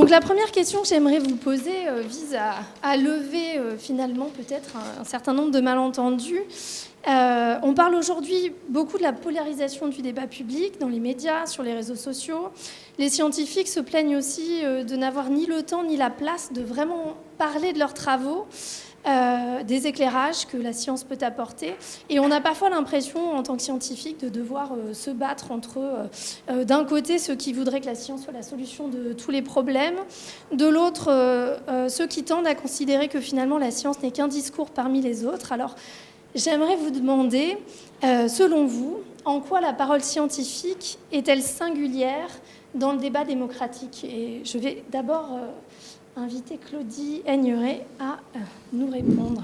Donc la première question que j'aimerais vous poser vise à lever finalement peut-être un certain nombre de malentendus. On parle aujourd'hui beaucoup de la polarisation du débat public dans les médias, sur les réseaux sociaux. Les scientifiques se plaignent aussi de n'avoir ni le temps ni la place de vraiment parler de leurs travaux, des éclairages que la science peut apporter. Et on a parfois l'impression, en tant que scientifique, de devoir se battre entre, d'un côté, ceux qui voudraient que la science soit la solution de tous les problèmes, de l'autre, ceux qui tendent à considérer que finalement la science n'est qu'un discours parmi les autres. Alors, j'aimerais vous demander, selon vous, en quoi la parole scientifique est-elle singulière dans le débat démocratique? Et je vais d'abord inviter Claudie Aigneret à nous répondre.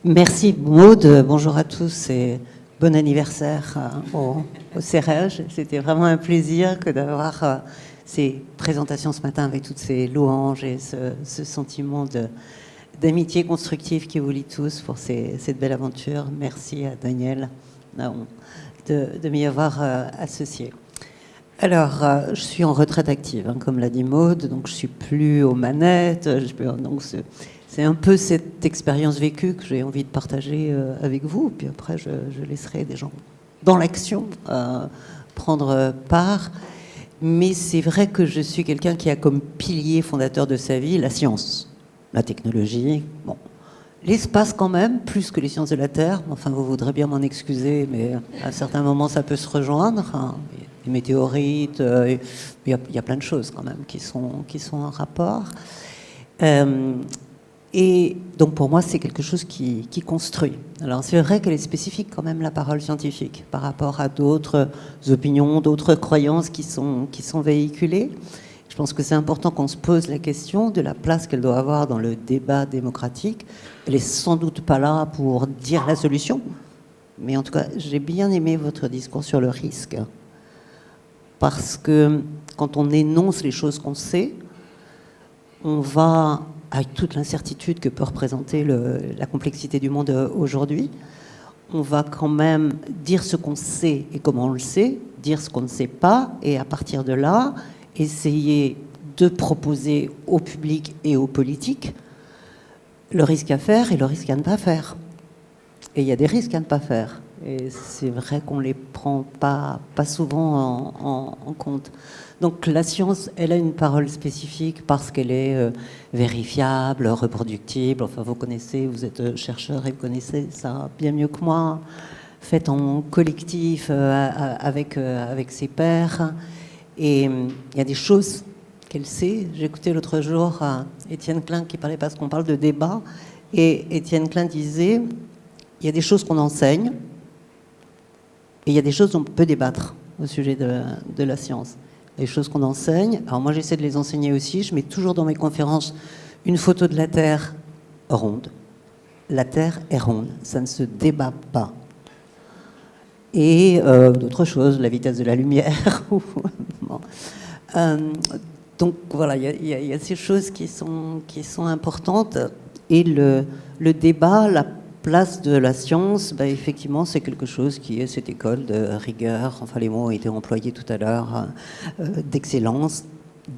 Merci Maud, bonjour à tous et bon anniversaire au CRH. C'était vraiment un plaisir que d'avoir ces présentations ce matin avec toutes ces louanges et ce sentiment d'amitié constructive qui vous lie tous pour cette belle aventure. Merci à Daniel de m'y avoir associé. Alors, je suis en retraite active, comme l'a dit Maud, donc je ne suis plus aux manettes. Donc c'est un peu cette expérience vécue que j'ai envie de partager avec vous. Puis après, je laisserai des gens dans l'action prendre part. Mais c'est vrai que je suis quelqu'un qui a comme pilier fondateur de sa vie la science, la technologie, bon, l'espace quand même, plus que les sciences de la Terre. Enfin, vous voudrez bien m'en excuser, mais à certains moments, ça peut se rejoindre. Les météorites, il y a plein de choses quand même qui sont en rapport. Et donc pour moi, c'est quelque chose qui construit. Alors c'est vrai qu'elle est spécifique quand même, la parole scientifique, par rapport à d'autres opinions, d'autres croyances qui sont véhiculées. Je pense que c'est important qu'on se pose la question de la place qu'elle doit avoir dans le débat démocratique. Elle est sans doute pas là pour dire la solution, mais en tout cas, j'ai bien aimé votre discours sur le risque. Parce que quand on énonce les choses qu'on sait, on va, avec toute l'incertitude que peut représenter la complexité du monde aujourd'hui, on va quand même dire ce qu'on sait et comment on le sait, dire ce qu'on ne sait pas, et à partir de là, essayer de proposer au public et aux politiques le risque à faire et le risque à ne pas faire. Et il y a des risques à ne pas faire. Et c'est vrai qu'on ne les prend pas souvent en compte. Donc la science, elle a une parole spécifique parce qu'elle est vérifiable, reproductible. Enfin, vous connaissez, vous êtes chercheur et vous connaissez ça bien mieux que moi. Faite en collectif avec ses pairs. Et il y a des choses qu'elle sait. J'ai écouté l'autre jour Étienne Klein qui parlait, parce qu'on parle de débat. Et Étienne Klein disait, il y a des choses qu'on enseigne, et il y a des choses dont on peut débattre au sujet de la science. Les choses qu'on enseigne, alors moi j'essaie de les enseigner aussi, je mets toujours dans mes conférences une photo de la Terre ronde. La Terre est ronde, ça ne se débat pas. Et d'autres choses, la vitesse de la lumière. Bon. Donc voilà, il y a ces choses qui sont importantes. Et le débat, la place de la science, effectivement, c'est quelque chose qui est cette école de rigueur, enfin les mots ont été employés tout à l'heure, d'excellence,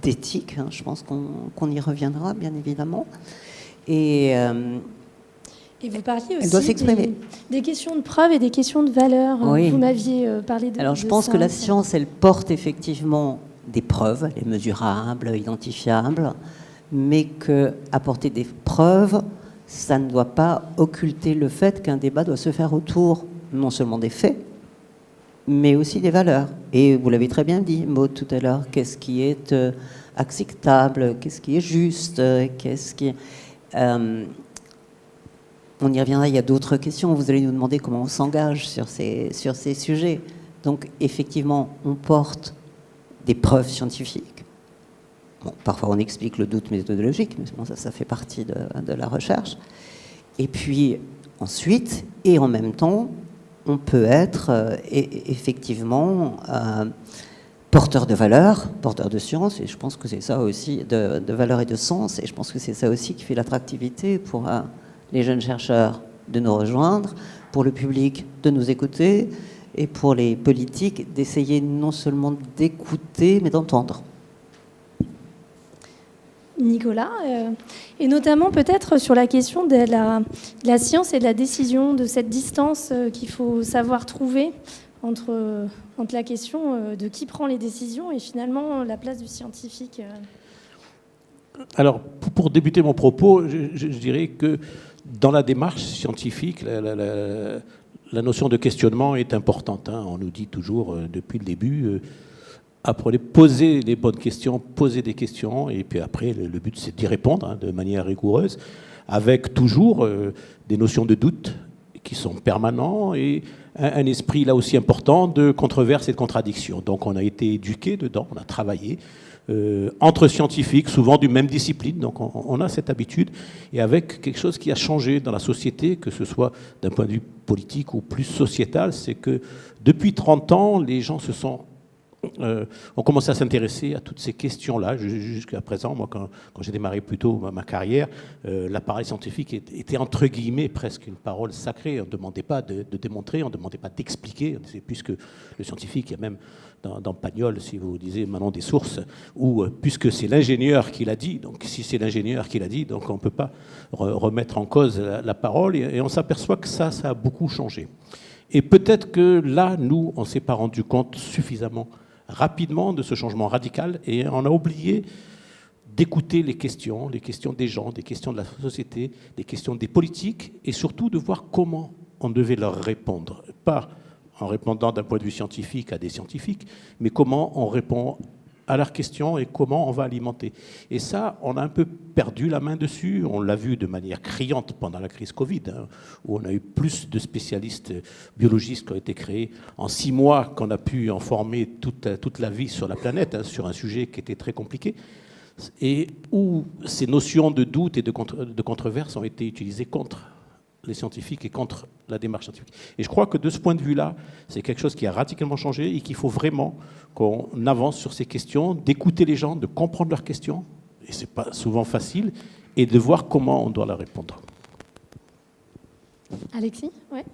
d'éthique, je pense qu'on y reviendra, bien évidemment. Et vous parliez elle doit aussi s'exprimer. Des questions de preuve et des questions de valeur. Oui. Vous m'aviez parlé de Alors je pense que la science, elle porte effectivement des preuves, elle est mesurable, identifiable, mais qu'apporter des preuves, ça ne doit pas occulter le fait qu'un débat doit se faire autour non seulement des faits, mais aussi des valeurs. Et vous l'avez très bien dit, Maud, tout à l'heure, qu'est-ce qui est acceptable, qu'est-ce qui est juste, qu'est-ce qui... on y reviendra, il y a d'autres questions. Vous allez nous demander comment on s'engage sur ces sujets. Donc, effectivement, on porte des preuves scientifiques. Bon, parfois, on explique le doute méthodologique, mais bon, ça fait partie de la recherche. Et puis, ensuite, et en même temps, on peut être effectivement porteur de valeurs, porteur de science, et je pense que c'est ça aussi, de valeurs et de sens, et je pense que c'est ça aussi qui fait l'attractivité pour les jeunes chercheurs de nous rejoindre, pour le public de nous écouter, et pour les politiques d'essayer non seulement d'écouter, mais d'entendre. Nicolas, et notamment peut-être sur la question de la science et de la décision, de cette distance qu'il faut savoir trouver entre la question de qui prend les décisions et finalement la place du scientifique. Alors, pour débuter mon propos, je dirais que dans la démarche scientifique, la notion de questionnement est importante. On nous dit toujours depuis le début, apprenez, posez les bonnes questions, posez des questions, et puis après, le but c'est d'y répondre de manière rigoureuse, avec toujours des notions de doute qui sont permanents et un esprit là aussi important de controverse et de contradiction. Donc on a été éduqués dedans, on a travaillé entre scientifiques, souvent d'une même discipline, donc on a cette habitude, et avec quelque chose qui a changé dans la société, que ce soit d'un point de vue politique ou plus sociétal, c'est que depuis 30 ans, les gens ont commencé à s'intéresser à toutes ces questions-là. Jusqu'à présent, moi, quand j'ai démarré plutôt ma carrière, l'appareil scientifique était entre guillemets presque une parole sacrée. On ne demandait pas de démontrer, on ne demandait pas d'expliquer. Puisque le scientifique, il y a même dans Pagnol, si vous disiez maintenant des sources, où puisque c'est l'ingénieur qui l'a dit, donc si c'est l'ingénieur qui l'a dit, donc on ne peut pas remettre en cause la parole, et on s'aperçoit que ça a beaucoup changé. Et peut-être que là, nous, on ne s'est pas rendu compte suffisamment rapidement de ce changement radical, et on a oublié d'écouter les questions des gens, des questions de la société, des questions des politiques, et surtout de voir comment on devait leur répondre. Pas en répondant d'un point de vue scientifique à des scientifiques, mais comment on répond à leurs questions et comment on va alimenter. Et ça, on a un peu perdu la main dessus. On l'a vu de manière criante pendant la crise Covid, où on a eu plus de spécialistes biologistes qui ont été créés en 6 mois qu'on a pu en former toute la vie sur la planète, sur un sujet qui était très compliqué, et où ces notions de doute et de controverse ont été utilisées contre les scientifiques et contre la démarche scientifique. Et je crois que de ce point de vue-là, c'est quelque chose qui a radicalement changé et qu'il faut vraiment qu'on avance sur ces questions, d'écouter les gens, de comprendre leurs questions, et c'est pas souvent facile, et de voir comment on doit leur répondre. Alexis, ouais.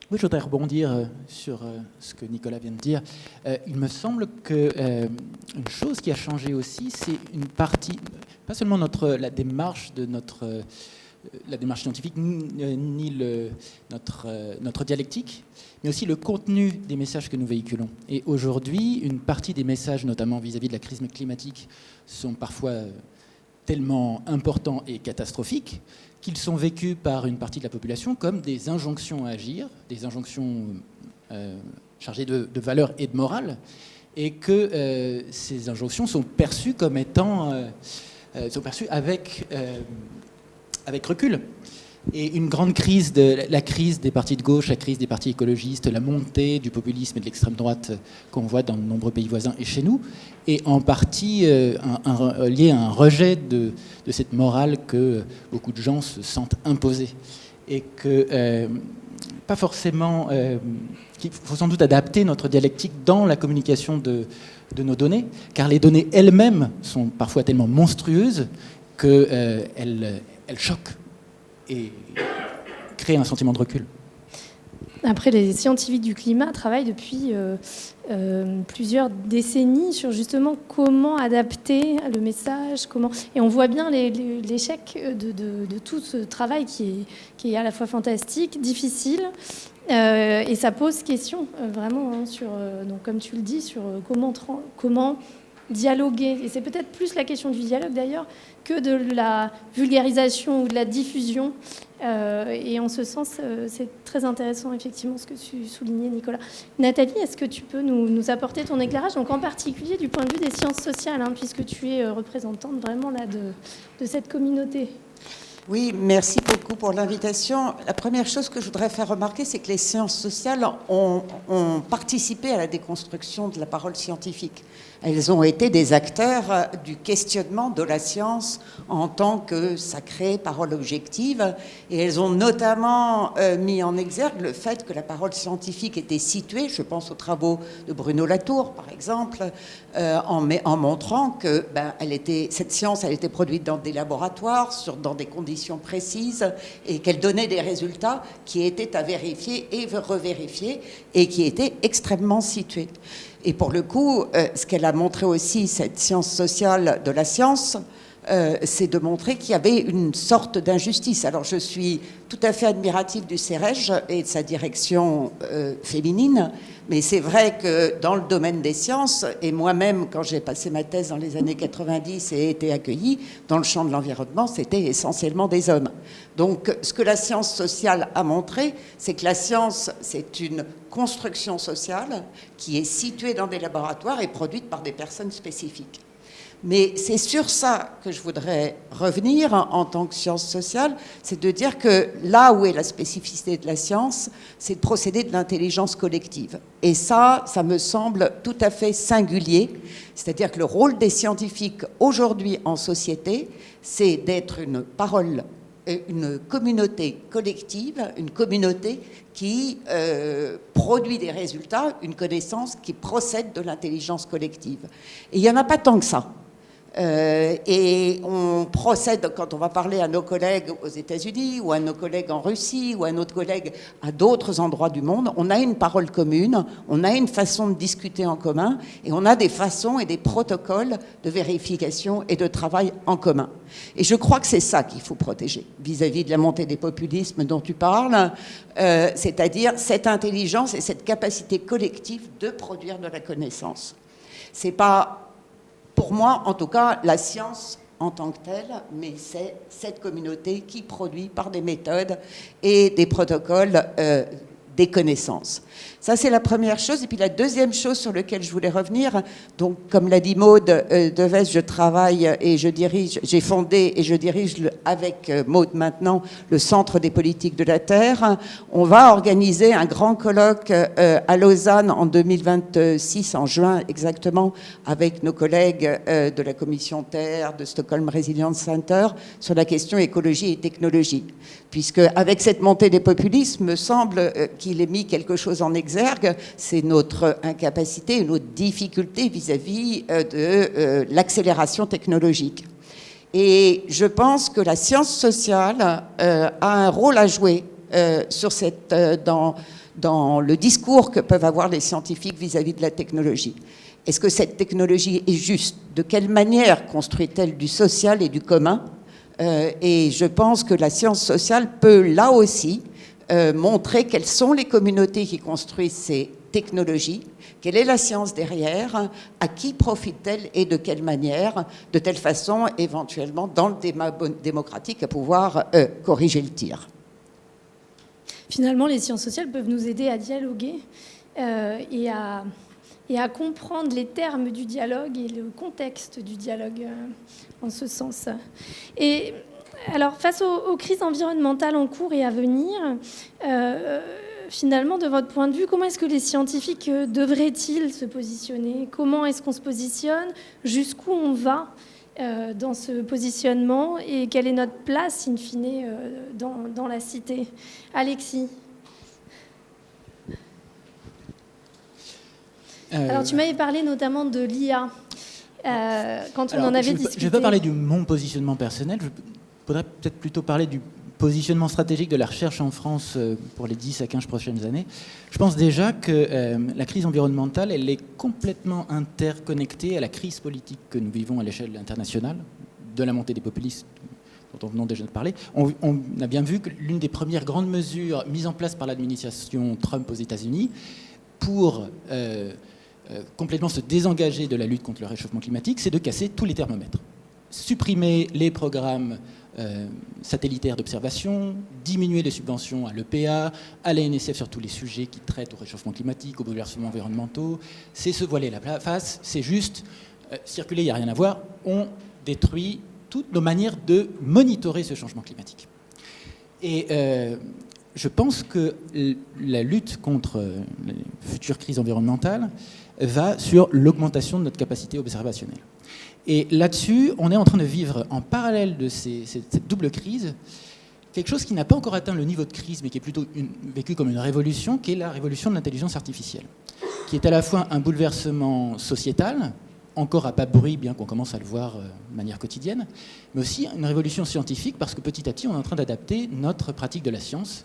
Oui, je voudrais rebondir sur ce que Nicolas vient de dire. Il me semble qu'une chose qui a changé aussi, c'est une partie, pas seulement la démarche scientifique, ni notre dialectique, mais aussi le contenu des messages que nous véhiculons. Et aujourd'hui, une partie des messages, notamment vis-à-vis de la crise climatique, sont parfois tellement importants et catastrophiques qu'ils sont vécus par une partie de la population comme des injonctions à agir, des injonctions chargées de valeurs et de morale, et que ces injonctions sont perçues comme étant avec recul. Et une grande crise, la crise des partis de gauche, la crise des partis écologistes, la montée du populisme et de l'extrême droite qu'on voit dans de nombreux pays voisins et chez nous, est en partie liée à un rejet de cette morale que beaucoup de gens se sentent imposer. Et que, pas forcément, qu'il faut sans doute adapter notre dialectique dans la communication de nos données, car les données elles-mêmes sont parfois tellement monstrueuses qu'elles choquent et créent un sentiment de recul. Après, les scientifiques du climat travaillent depuis plusieurs décennies sur justement comment adapter le message, et on voit bien l'échec de tout ce travail qui est à la fois fantastique, difficile, et ça pose question vraiment donc comme tu le dis, sur comment dialoguer. Et c'est peut-être plus la question du dialogue d'ailleurs que de la vulgarisation ou de la diffusion. Et en ce sens, c'est très intéressant effectivement ce que tu soulignais, Nicolas. Nathalie, est-ce que tu peux nous apporter ton éclairage, donc en particulier du point de vue des sciences sociales, puisque tu es représentante vraiment là de cette communauté? Oui, merci beaucoup pour l'invitation. La première chose que je voudrais faire remarquer, c'est que les sciences sociales ont participé à la déconstruction de la parole scientifique. Elles ont été des acteurs du questionnement de la science en tant que sacrée parole objective, et elles ont notamment mis en exergue le fait que la parole scientifique était située, je pense aux travaux de Bruno Latour par exemple, en montrant que cette science elle était produite dans des laboratoires, dans des conditions conditions précises et qu'elle donnait des résultats qui étaient à vérifier et revérifier et qui étaient extrêmement situés. Et pour le coup, ce qu'elle a montré aussi, cette science sociale de la science, c'est de montrer qu'il y avait une sorte d'injustice. Alors je suis tout à fait admirative du CEREJ et de sa direction féminine, mais c'est vrai que dans le domaine des sciences, et moi-même quand j'ai passé ma thèse dans les années 90 et été accueillie, dans le champ de l'environnement, c'était essentiellement des hommes. Donc ce que la science sociale a montré, c'est que la science, c'est une construction sociale qui est située dans des laboratoires et produite par des personnes spécifiques. Mais c'est sur ça que je voudrais revenir en tant que science sociale, c'est de dire que là où est la spécificité de la science, c'est de procéder de l'intelligence collective. Et ça me semble tout à fait singulier. C'est-à-dire que le rôle des scientifiques aujourd'hui en société, c'est d'être une parole, une communauté collective, une communauté qui produit des résultats, une connaissance qui procède de l'intelligence collective. Et il n'y en a pas tant que ça. Et on procède, quand on va parler à nos collègues aux États-Unis ou à nos collègues en Russie ou à nos collègues à d'autres endroits du monde, on a une parole commune, on a une façon de discuter en commun et on a des façons et des protocoles de vérification et de travail en commun. Et je crois que c'est ça qu'il faut protéger vis-à-vis de la montée des populismes dont tu parles, c'est-à-dire cette intelligence et cette capacité collective de produire de la connaissance. C'est pas, pour moi, en tout cas, la science en tant que telle, mais c'est cette communauté qui produit par des méthodes et des protocoles des connaissances. Ça, c'est la première chose. Et puis la deuxième chose sur laquelle je voulais revenir, donc comme l'a dit Maude Deves, je travaille et je dirige, j'ai fondé et je dirige avec Maude maintenant le Centre des politiques de la Terre. On va organiser un grand colloque à Lausanne en 2026, en juin exactement, avec nos collègues de la Commission Terre, de Stockholm Resilience Center, sur la question écologie et technologie. Puisque avec cette montée des populismes, me semble qu'il ait mis quelque chose en exergue, c'est notre incapacité, notre difficulté vis-à-vis de l'accélération technologique. Et je pense que la science sociale a un rôle à jouer sur dans le discours que peuvent avoir les scientifiques vis-à-vis de la technologie. Est-ce que cette technologie est juste? De quelle manière construit-elle du social et du commun? Et je pense que la science sociale peut là aussi montrer quelles sont les communautés qui construisent ces technologies, quelle est la science derrière, à qui profite-t-elle et de quelle manière, de telle façon éventuellement dans le débat démocratique à pouvoir corriger le tir. Finalement, les sciences sociales peuvent nous aider à dialoguer et à comprendre les termes du dialogue et le contexte du dialogue en ce sens. Et alors, face aux crises environnementales en cours et à venir, finalement, de votre point de vue, comment est-ce que les scientifiques devraient-ils se positionner? Comment est-ce qu'on se positionne? Jusqu'où on va dans ce positionnement? Et quelle est notre place, in fine, dans la cité? Alexis? Alors, tu m'avais parlé notamment de l'IA, quand on en avait discuté. Je ne vais pas parler de mon positionnement personnel, je voudrais peut-être plutôt parler du positionnement stratégique de la recherche en France pour les 10 à 15 prochaines années. Je pense déjà que la crise environnementale, elle est complètement interconnectée à la crise politique que nous vivons à l'échelle internationale, de la montée des populismes dont on venait déjà de parler. On a bien vu que l'une des premières grandes mesures mises en place par l'administration Trump aux États-Unis pour complètement se désengager de la lutte contre le réchauffement climatique, c'est de casser tous les thermomètres. Supprimer les programmes satellitaires d'observation, diminuer les subventions à l'EPA, à l'ANSF sur tous les sujets qui traitent au réchauffement climatique, aux bouleversements environnementaux. C'est se voiler la face, c'est juste circuler, il n'y a rien à voir. On détruit toutes nos manières de monitorer ce changement climatique. Et je pense que la lutte contre les futures crises environnementales va sur l'augmentation de notre capacité observationnelle. Et là-dessus, on est en train de vivre en parallèle de cette double crise, quelque chose qui n'a pas encore atteint le niveau de crise, mais qui est plutôt vécu comme une révolution, qui est la révolution de l'intelligence artificielle, qui est à la fois un bouleversement sociétal, encore à pas de bruit, bien qu'on commence à le voir de manière quotidienne, mais aussi une révolution scientifique, parce que petit à petit, on est en train d'adapter notre pratique de la science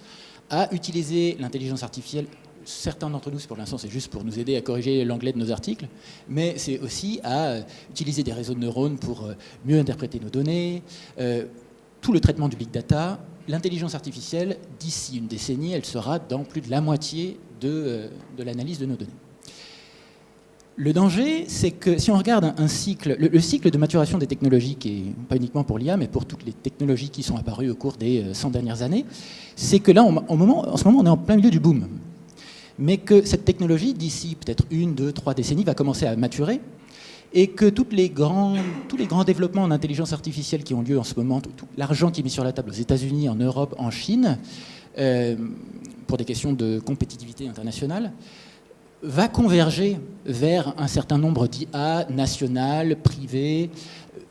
à utiliser l'intelligence artificielle. Certains d'entre nous, pour l'instant, c'est juste pour nous aider à corriger l'anglais de nos articles, mais c'est aussi à utiliser des réseaux de neurones pour mieux interpréter nos données, tout le traitement du big data. L'intelligence artificielle, d'ici une décennie, elle sera dans plus de la moitié de l'analyse de nos données. Le danger, c'est que si on regarde un cycle, le cycle de maturation des technologies, qui est pas uniquement pour l'IA, mais pour toutes les technologies qui sont apparues au cours des 100 dernières années, c'est que là, en ce moment, on est en plein milieu du boom. Mais que cette technologie, d'ici peut-être 1, 2, 3 décennies, va commencer à maturer, et que tous les grands développements en intelligence artificielle qui ont lieu en ce moment, tout l'argent qui est mis sur la table aux États-Unis, en Europe, en Chine, pour des questions de compétitivité internationale, va converger vers un certain nombre d'IA nationales, privées,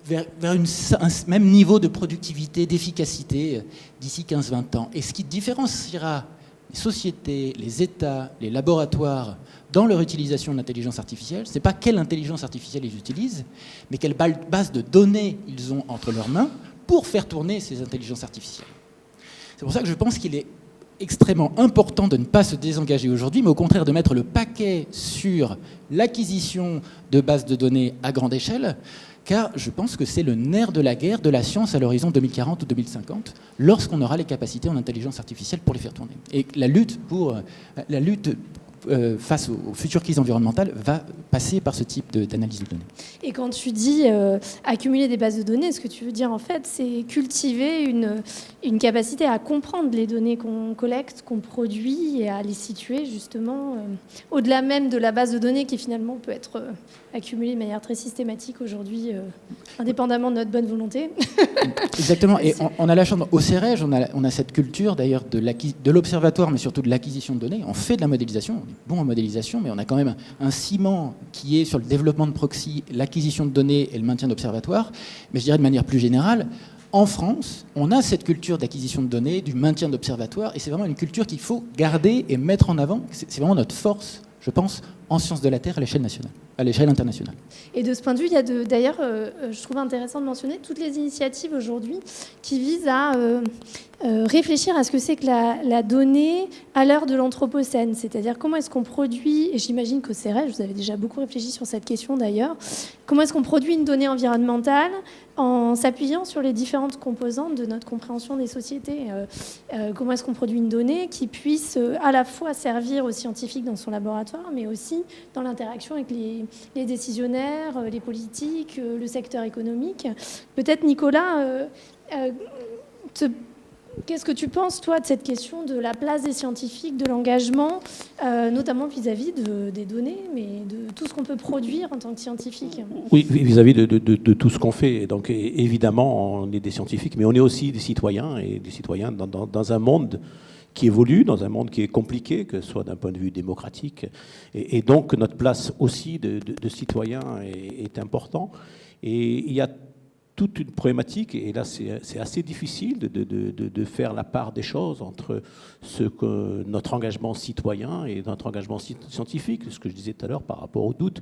vers un même niveau de productivité, d'efficacité d'ici 15-20 ans. Et ce qui différenciera les sociétés, les États, les laboratoires dans leur utilisation de l'intelligence artificielle, ce n'est pas quelle intelligence artificielle ils utilisent, mais quelle base de données ils ont entre leurs mains pour faire tourner ces intelligences artificielles. C'est pour ça que je pense qu'il est extrêmement important de ne pas se désengager aujourd'hui, mais au contraire de mettre le paquet sur l'acquisition de bases de données à grande échelle, car je pense que c'est le nerf de la guerre de la science à l'horizon 2040 ou 2050, lorsqu'on aura les capacités en intelligence artificielle pour les faire tourner. Et la lutte face aux futures crises environnementales va passer par ce type d'analyse de données. Et quand tu dis accumuler des bases de données, ce que tu veux dire en fait, c'est cultiver une capacité à comprendre les données qu'on collecte, qu'on produit et à les situer justement au-delà même de la base de données qui finalement peut être accumulée de manière très systématique aujourd'hui, indépendamment de notre bonne volonté. Exactement. Et on a la chance, au CEREJ, on a cette culture d'ailleurs de l'observatoire, mais surtout de l'acquisition de données. On fait de la modélisation, on est bon en modélisation, mais on a quand même un ciment qui est sur le développement de proxy, l'acquisition de données et le maintien d'observatoires. Mais je dirais de manière plus générale, en France, on a cette culture d'acquisition de données, du maintien d'observatoires, et c'est vraiment une culture qu'il faut garder et mettre en avant. C'est vraiment notre force, je pense, en sciences de la Terre à l'échelle nationale, à l'échelle internationale. Et de ce point de vue, il y a d'ailleurs, je trouve intéressant de mentionner toutes les initiatives aujourd'hui qui visent à réfléchir à ce que c'est que la donnée à l'heure de l'Anthropocène, c'est-à-dire comment est-ce qu'on produit, et j'imagine qu'au CEREJ, vous avez déjà beaucoup réfléchi sur cette question d'ailleurs, comment est-ce qu'on produit une donnée environnementale en s'appuyant sur les différentes composantes de notre compréhension des sociétés. Comment est-ce qu'on produit une donnée qui puisse à la fois servir aux scientifiques dans son laboratoire, mais aussi dans l'interaction avec les décisionnaires, les politiques, le secteur économique. Peut-être, Nicolas, qu'est-ce que tu penses, toi, de cette question de la place des scientifiques, de l'engagement, notamment vis-à-vis des données, mais de tout ce qu'on peut produire en tant que scientifique? Oui, vis-à-vis de tout ce qu'on fait. Donc, évidemment, on est des scientifiques, mais on est aussi des citoyens, et des citoyens dans un monde qui évolue, dans un monde qui est compliqué, que ce soit d'un point de vue démocratique. Et donc, notre place aussi de citoyen est important. Et il y a toute une problématique, et là c'est assez difficile de faire la part des choses entre notre engagement citoyen et notre engagement scientifique, ce que je disais tout à l'heure par rapport aux doutes,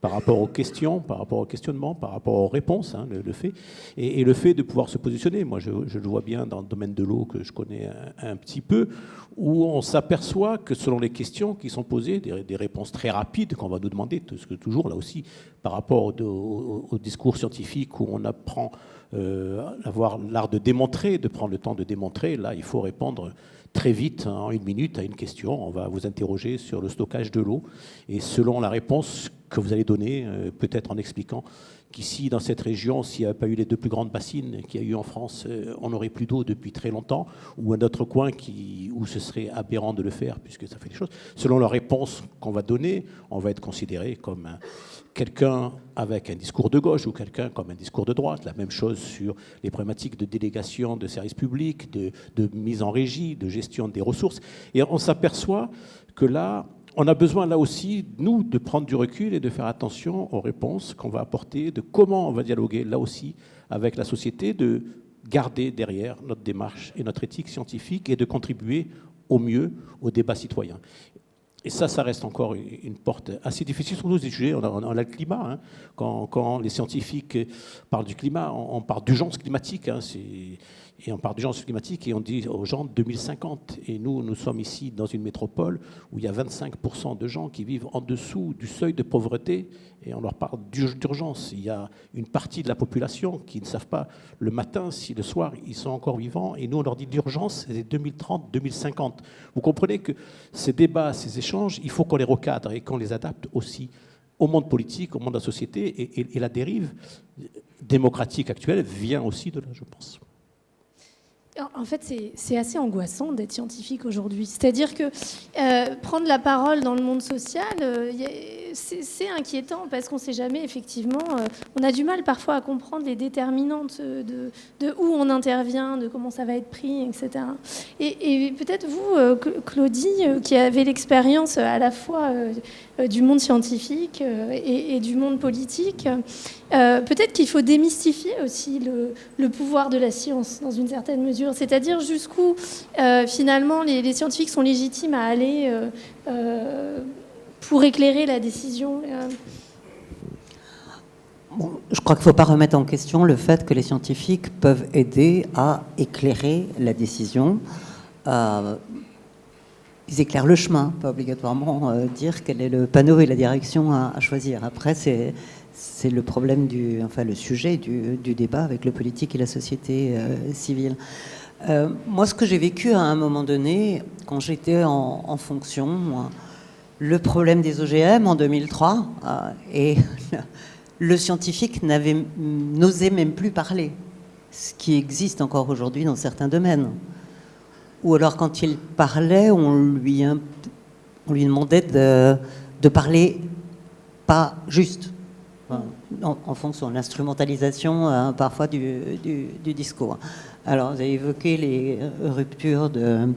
par rapport aux questions, par rapport au questionnement, par rapport aux réponses, le fait, et le fait de pouvoir se positionner. Moi, je le vois bien dans le domaine de l'eau que je connais un petit peu, où on s'aperçoit que selon les questions qui sont posées, des réponses très rapides qu'on va nous demander, toujours là aussi, par rapport au discours scientifique où on apprend à avoir l'art de démontrer, de prendre le temps de démontrer, là, il faut répondre très vite, en 1 minute, à une question. On va vous interroger sur le stockage de l'eau. Et selon la réponse que vous allez donner, peut-être en expliquant qu'ici, dans cette région, s'il n'y avait pas eu les 2 plus grandes bassines qu'il y a eu en France, on n'aurait plus d'eau depuis très longtemps, ou un autre coin où ce serait aberrant de le faire, puisque ça fait des choses. Selon la réponse qu'on va donner, on va être considéré comme quelqu'un avec un discours de gauche ou quelqu'un comme un discours de droite. La même chose sur les problématiques de délégation de services publics, de mise en régie, de gestion des ressources. Et on s'aperçoit que là, on a besoin là aussi, nous, de prendre du recul et de faire attention aux réponses qu'on va apporter, de comment on va dialoguer là aussi avec la société, de garder derrière notre démarche et notre éthique scientifique et de contribuer au mieux au débat citoyen. Et ça reste encore une porte assez difficile sur tous ces sujets. On a le climat. Hein. Quand les scientifiques parlent du climat, on parle d'urgence climatique. Hein. Et on parle d'urgence climatique et on dit aux gens 2050. Et nous sommes ici dans une métropole où il y a 25% de gens qui vivent en dessous du seuil de pauvreté et on leur parle d'urgence. Il y a une partie de la population qui ne savent pas le matin si le soir ils sont encore vivants et nous on leur dit d'urgence, c'est 2030, 2050. Vous comprenez que ces débats, ces échanges, il faut qu'on les recadre et qu'on les adapte aussi au monde politique, au monde de la société et la dérive démocratique actuelle vient aussi de là, je pense. En fait, c'est assez angoissant d'être scientifique aujourd'hui. C'est-à-dire que prendre la parole dans le monde social, c'est inquiétant parce qu'on ne sait jamais, effectivement, on a du mal parfois à comprendre les déterminantes de où on intervient, de comment ça va être pris, etc. Et peut-être vous, Claudie, qui avez l'expérience à la fois du monde scientifique et du monde politique, peut-être qu'il faut démystifier aussi le pouvoir de la science dans une certaine mesure, c'est-à-dire jusqu'où finalement les scientifiques sont légitimes à aller pour éclairer la décision. Bon, je crois qu'il ne faut pas remettre en question le fait que les scientifiques peuvent aider à éclairer la décision. Ils éclairent le chemin, pas obligatoirement dire quel est le panneau et la direction à choisir. Après, c'est le problème le sujet du débat avec le politique et la société civile. Moi, ce que j'ai vécu à un moment donné, quand j'étais en fonction, le problème des OGM en 2003, et le scientifique n'osait même plus parler, ce qui existe encore aujourd'hui dans certains domaines. Ou alors, quand il parlait, on lui demandait de parler pas juste, en fonction de l'instrumentalisation parfois du discours. Alors, vous avez évoqué les ruptures de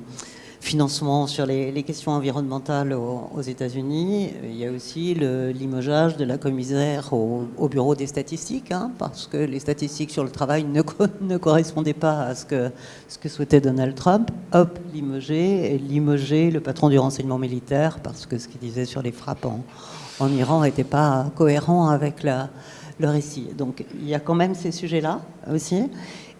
financement sur les questions environnementales aux États-Unis. Il y a aussi le limogeage de la commissaire au bureau des statistiques, parce que les statistiques sur le travail ne correspondaient pas à ce que souhaitait Donald Trump. Hop, limogé le patron du renseignement militaire, parce que ce qu'il disait sur les frappes en Iran n'était pas cohérent avec le récit. Donc il y a quand même ces sujets-là aussi.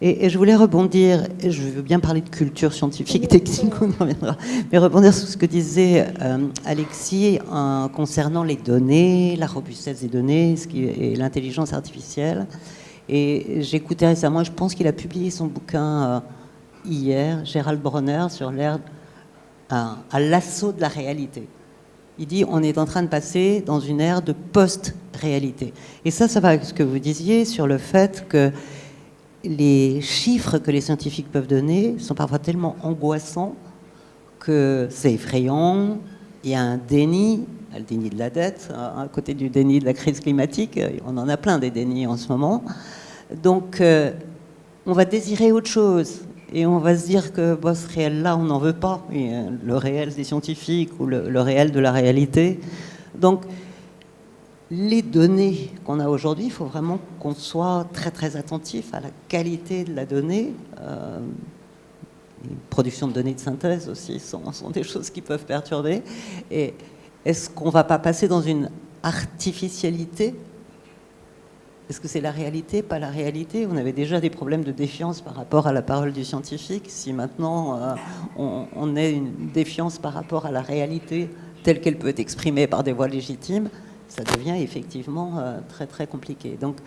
Et je voulais rebondir, et je veux bien parler de culture scientifique, technique, on en reviendra, mais rebondir sur ce que disait Alexis concernant les données, la robustesse des données et l'intelligence artificielle. Et j'écoutais récemment, je pense qu'il a publié son bouquin hier, Gérald Bronner, sur l'ère à l'assaut de la réalité. Il dit on est en train de passer dans une ère de post-réalité. Et ça va avec ce que vous disiez sur le fait que les chiffres que les scientifiques peuvent donner sont parfois tellement angoissants que c'est effrayant. Il y a un déni, le déni de la dette, à côté du déni de la crise climatique. On en a plein des dénis en ce moment. Donc, on va désirer autre chose. Et on va se dire que ce réel-là, on n'en veut pas. Le réel des scientifiques ou le réel de la réalité. Donc, les données qu'on a aujourd'hui, il faut vraiment qu'on soit très très attentif à la qualité de la donnée. Les productions de données de synthèse aussi sont des choses qui peuvent perturber. Et est-ce qu'on ne va pas passer dans une artificialité ? Est-ce que c'est la réalité, pas la réalité ? On avait déjà des problèmes de défiance par rapport à la parole du scientifique. Si maintenant on a une défiance par rapport à la réalité telle qu'elle peut être exprimée par des voix légitimes, ça devient effectivement très très compliqué. Donc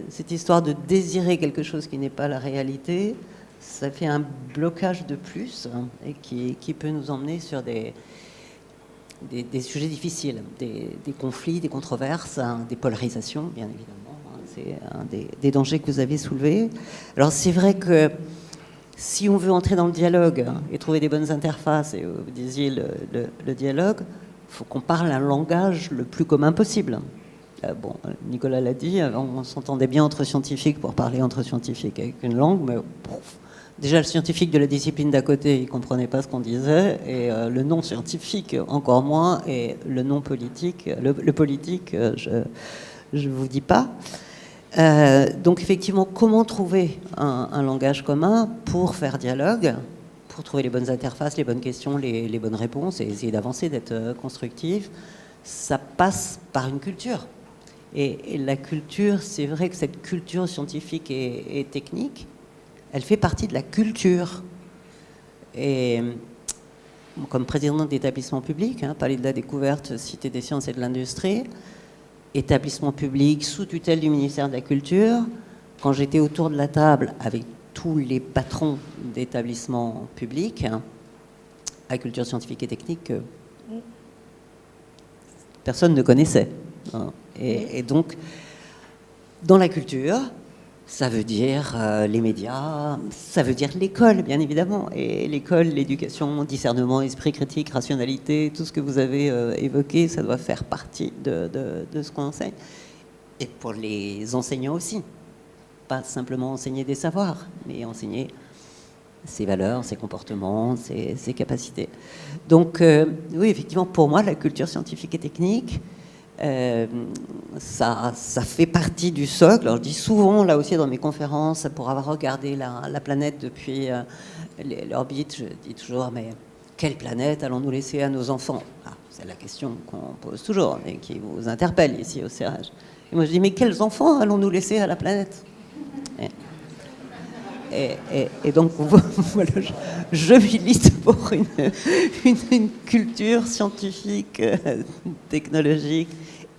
cette histoire de désirer quelque chose qui n'est pas la réalité, ça fait un blocage de plus et qui peut nous emmener sur des sujets difficiles, des conflits, des controverses, des polarisations, bien évidemment. C'est un des dangers que vous avez soulevés. Alors c'est vrai que si on veut entrer dans le dialogue et trouver des bonnes interfaces, et vous disiez le dialogue, il faut qu'on parle un langage le plus commun possible. Bon, Nicolas l'a dit, on s'entendait bien entre scientifiques pour parler entre scientifiques avec une langue, mais déjà le scientifique de la discipline d'à côté, il ne comprenait pas ce qu'on disait, et le non-scientifique encore moins, et le non-politique, le politique, je ne vous dis pas. Donc effectivement, comment trouver un langage commun pour faire dialogue, pour trouver les bonnes interfaces, les bonnes questions, les bonnes réponses et essayer d'avancer, d'être constructif, ça passe par une culture. Et la culture, c'est vrai que cette culture scientifique et technique, elle fait partie de la culture. Et comme présidente d'établissement public, Palais de la Découverte, Cité des Sciences et de l'Industrie, établissement public sous tutelle du ministère de la Culture, quand j'étais autour de la table avec tous les patrons d'établissements publics, à culture scientifique et technique, personne ne connaissait. Et donc, dans la culture, ça veut dire les médias, ça veut dire l'école, bien évidemment. Et l'école, l'éducation, discernement, esprit critique, rationalité, tout ce que vous avez évoqué, ça doit faire partie de ce qu'on enseigne. Et pour les enseignants aussi. Pas simplement enseigner des savoirs, mais enseigner ses valeurs, ses comportements, ses capacités. Donc, oui, effectivement, pour moi, la culture scientifique et technique, ça fait partie du socle. Alors, je dis souvent, là aussi, dans mes conférences, pour avoir regardé la planète depuis l'orbite, je dis toujours, mais quelle planète allons-nous laisser à nos enfants? C'est la question qu'on pose toujours et qui vous interpelle ici au CRH. Et moi, je dis, mais quels enfants allons-nous laisser à la planète? Et donc, voilà, je milite pour une culture scientifique, technologique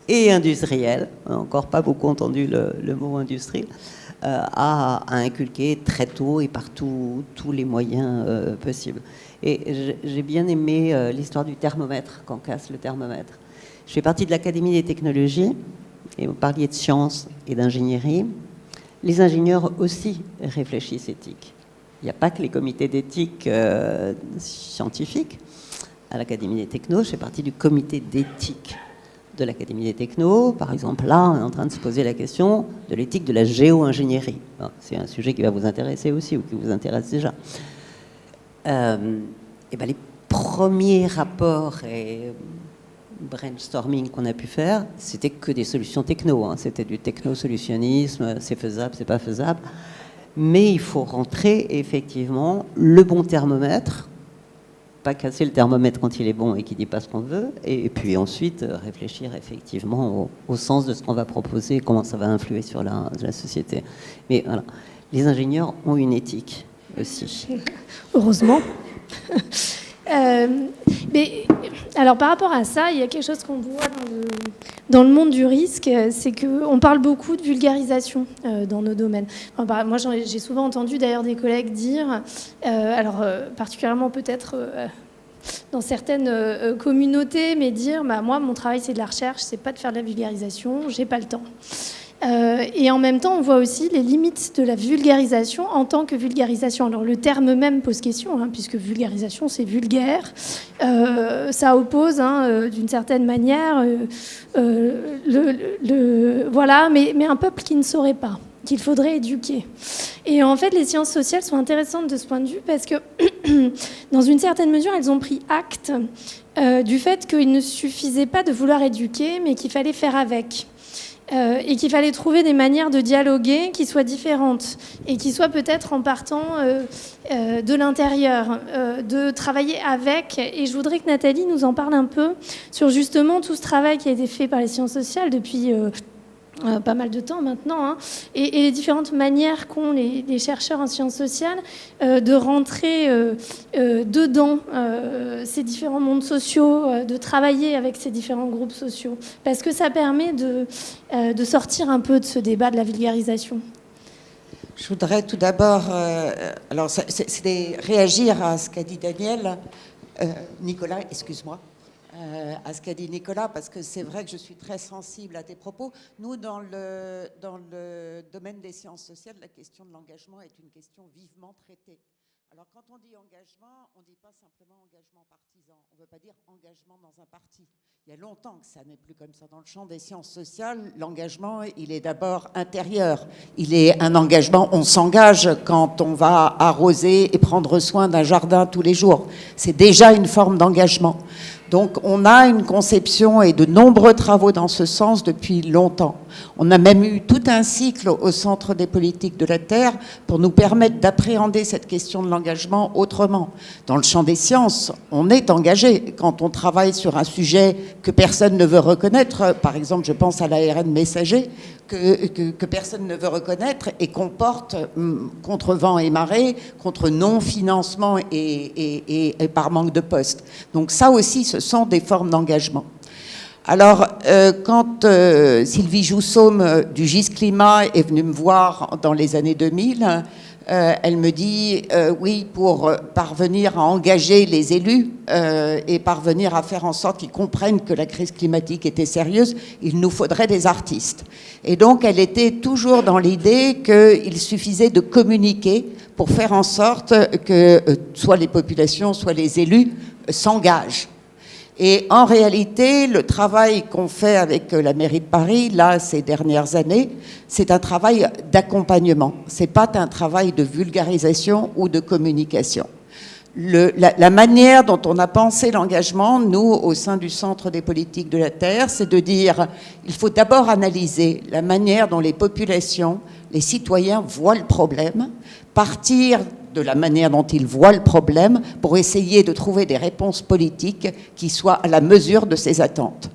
et industrielle. On n'a encore pas beaucoup entendu le mot industrie, à inculquer très tôt et par tous les moyens possibles. Et j'ai bien aimé l'histoire du thermomètre, quand casse le thermomètre. Je fais partie de l'Académie des technologies, et vous parliez de sciences et d'ingénierie. Les ingénieurs aussi réfléchissent éthique. Il n'y a pas que les comités d'éthique scientifiques. À l'Académie des technos, je fais partie du comité d'éthique de l'Académie des technos. Par exemple, là, on est en train de se poser la question de l'éthique de la géo-ingénierie. C'est un sujet qui va vous intéresser aussi, ou qui vous intéresse déjà. Et ben, les premiers rapports et brainstorming qu'on a pu faire, c'était que des solutions techno. C'était du techno-solutionnisme, c'est faisable, c'est pas faisable. Mais il faut rentrer effectivement le bon thermomètre, pas casser le thermomètre quand il est bon et qui dit pas ce qu'on veut, et puis ensuite réfléchir effectivement au sens de ce qu'on va proposer et comment ça va influer sur la société. Mais voilà, les ingénieurs ont une éthique aussi. Heureusement. Mais alors par rapport à ça, il y a quelque chose qu'on voit dans le monde du risque, c'est qu'on parle beaucoup de vulgarisation dans nos domaines. Enfin, moi, j'ai souvent entendu d'ailleurs des collègues dire, particulièrement peut-être dans certaines communautés, mais dire, moi, mon travail, c'est de la recherche, c'est pas de faire de la vulgarisation, j'ai pas le temps. Et en même temps, on voit aussi les limites de la vulgarisation en tant que vulgarisation. Alors, le terme même pose question, puisque vulgarisation, c'est vulgaire. Ça oppose, d'une certaine manière, voilà, mais un peuple qui ne saurait pas, qu'il faudrait éduquer. Et en fait, les sciences sociales sont intéressantes de ce point de vue parce que, dans une certaine mesure, elles ont pris acte du fait qu'il ne suffisait pas de vouloir éduquer, mais qu'il fallait faire avec. Et qu'il fallait trouver des manières de dialoguer qui soient différentes et qui soient peut-être en partant de l'intérieur, de travailler avec. Et je voudrais que Nathalie nous en parle un peu sur justement tout ce travail qui a été fait par les sciences sociales depuis pas mal de temps maintenant, et les différentes manières qu'ont les chercheurs en sciences sociales de rentrer dedans ces différents mondes sociaux, de travailler avec ces différents groupes sociaux, parce que ça permet de sortir un peu de ce débat de la vulgarisation. Je voudrais tout d'abord réagir à ce qu'a dit Daniel, Nicolas, excuse-moi. À ce qu'a dit Nicolas, parce que c'est vrai que je suis très sensible à tes propos. Nous, dans le domaine des sciences sociales, la question de l'engagement est une question vivement traitée. Alors, quand on dit engagement, on ne dit pas simplement engagement partisan. On ne veut pas dire engagement dans un parti. Il y a longtemps que ça n'est plus comme ça. Dans le champ des sciences sociales, l'engagement, il est d'abord intérieur. Il est un engagement, on s'engage quand on va arroser et prendre soin d'un jardin tous les jours. C'est déjà une forme d'engagement. Donc, on a une conception et de nombreux travaux dans ce sens depuis longtemps. On a même eu toute tout un cycle au Centre des politiques de la Terre pour nous permettre d'appréhender cette question de l'engagement autrement. Dans le champ des sciences, on est engagé quand on travaille sur un sujet que personne ne veut reconnaître. Par exemple, je pense à l'ARN messager, que personne ne veut reconnaître et qu'on porte contre vent et marée, contre non-financement et par manque de postes. Donc ça aussi, ce sont des formes d'engagement. Alors, quand Sylvie Joussaume du GIS Climat est venue me voir dans les années 2000, elle me dit oui, pour parvenir à engager les élus et parvenir à faire en sorte qu'ils comprennent que la crise climatique était sérieuse, il nous faudrait des artistes. Et donc, elle était toujours dans l'idée qu'il suffisait de communiquer pour faire en sorte que soit les populations, soit les élus s'engagent. Et en réalité, le travail qu'on fait avec la mairie de Paris, là, ces dernières années, c'est un travail d'accompagnement. C'est pas un travail de vulgarisation ou de communication. La manière dont on a pensé l'engagement, nous, au sein du Centre des politiques de la Terre, c'est de dire il faut d'abord analyser la manière dont les populations, les citoyens voient le problème, partir de la manière dont ils voient le problème pour essayer de trouver des réponses politiques qui soient à la mesure de ces attentes.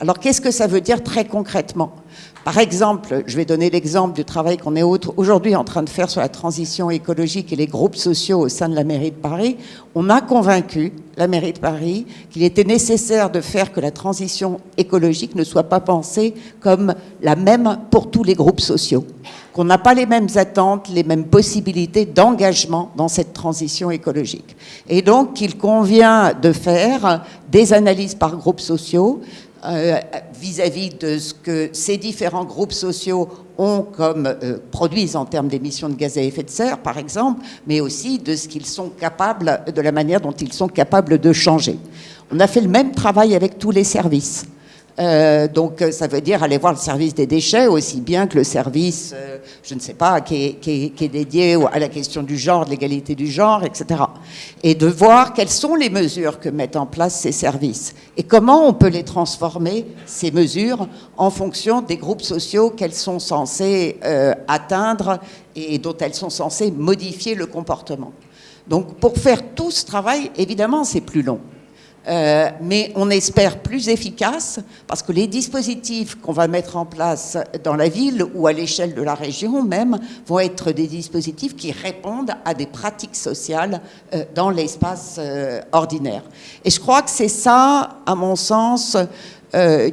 Alors, qu'est-ce que ça veut dire très concrètement ? Par exemple, je vais donner l'exemple du travail qu'on est aujourd'hui en train de faire sur la transition écologique et les groupes sociaux au sein de la mairie de Paris. On a convaincu la mairie de Paris qu'il était nécessaire de faire que la transition écologique ne soit pas pensée comme la même pour tous les groupes sociaux, qu'on n'a pas les mêmes attentes, les mêmes possibilités d'engagement dans cette transition écologique. Et donc qu'il convient de faire des analyses par groupes sociaux, vis-à-vis de ce que ces différents groupes sociaux ont comme produisent en termes d'émissions de gaz à effet de serre, par exemple, mais aussi de ce qu'ils sont capables, de la manière dont ils sont capables de changer. On a fait le même travail avec tous les services. Donc ça veut dire aller voir le service des déchets aussi bien que le service, je ne sais pas, qui est dédié à la question du genre, de l'égalité du genre, etc. Et de voir quelles sont les mesures que mettent en place ces services et comment on peut les transformer, ces mesures, en fonction des groupes sociaux qu'elles sont censées atteindre et dont elles sont censées modifier le comportement. Donc pour faire tout ce travail, évidemment, c'est plus long. Mais on espère plus efficace parce que les dispositifs qu'on va mettre en place dans la ville ou à l'échelle de la région même vont être des dispositifs qui répondent à des pratiques sociales dans l'espace ordinaire. Et je crois que c'est ça, à mon sens,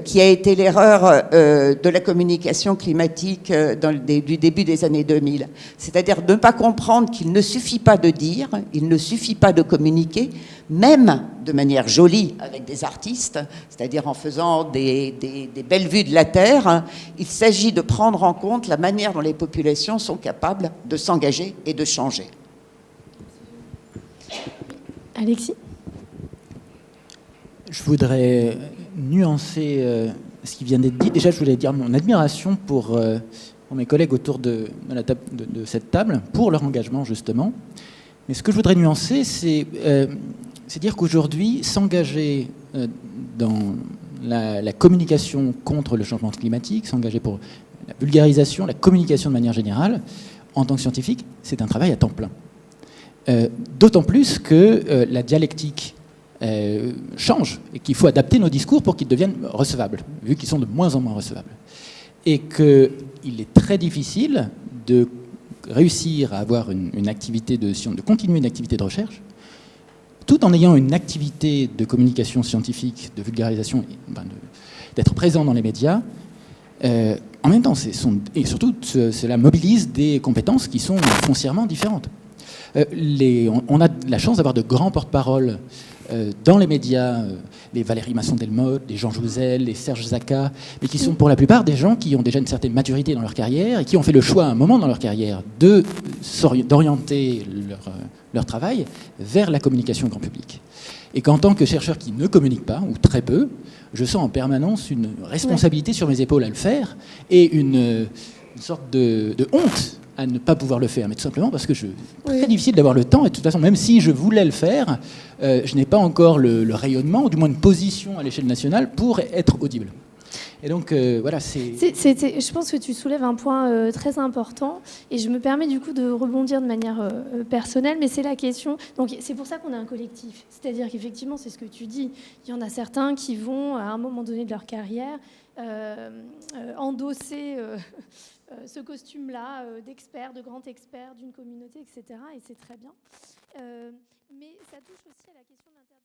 qui a été l'erreur de la communication climatique du début des années 2000. C'est-à-dire de ne pas comprendre qu'il ne suffit pas de dire, il ne suffit pas de communiquer, même de manière jolie avec des artistes, c'est-à-dire en faisant des belles vues de la Terre. Il s'agit de prendre en compte la manière dont les populations sont capables de s'engager et de changer. Alexis ? Je voudrais nuancer ce qui vient d'être dit. Déjà, je voulais dire mon admiration pour mes collègues autour de cette table, pour leur engagement, justement. Mais ce que je voudrais nuancer, c'est dire qu'aujourd'hui, s'engager dans la communication contre le changement climatique, s'engager pour la vulgarisation, la communication de manière générale, en tant que scientifique, c'est un travail à temps plein. D'autant plus que la dialectique change et qu'il faut adapter nos discours pour qu'ils deviennent recevables, vu qu'ils sont de moins en moins recevables. Et qu'il est très difficile de réussir à avoir une activité de continuer une activité de recherche, tout en ayant une activité de communication scientifique, de vulgarisation, d'être présent dans les médias. En même temps, et surtout, cela mobilise des compétences qui sont foncièrement différentes. On a la chance d'avoir de grands porte-parole dans les médias, les Valérie Masson-Delmotte, les Jean Jouzel, les Serge Zaka, mais qui sont pour la plupart des gens qui ont déjà une certaine maturité dans leur carrière et qui ont fait le choix à un moment dans leur carrière d'orienter leur travail vers la communication grand public. Et qu'en tant que chercheur qui ne communique pas, ou très peu, je sens en permanence une responsabilité sur mes épaules à le faire et une sorte de honte à ne pas pouvoir le faire, mais tout simplement parce que c'est très difficile d'avoir le temps, et de toute façon, même si je voulais le faire, je n'ai pas encore le rayonnement, ou du moins une position à l'échelle nationale pour être audible. Et donc, voilà, Je pense que tu soulèves un point très important, et je me permets du coup de rebondir de manière personnelle, mais c'est la question. Donc, c'est pour ça qu'on a un collectif. C'est-à-dire qu'effectivement, c'est ce que tu dis. Il y en a certains qui vont, à un moment donné de leur carrière, endosser ce costume-là d'expert, de grand expert d'une communauté, etc. Et c'est très bien. Mais ça touche aussi à la question de l'interdisciplinarité.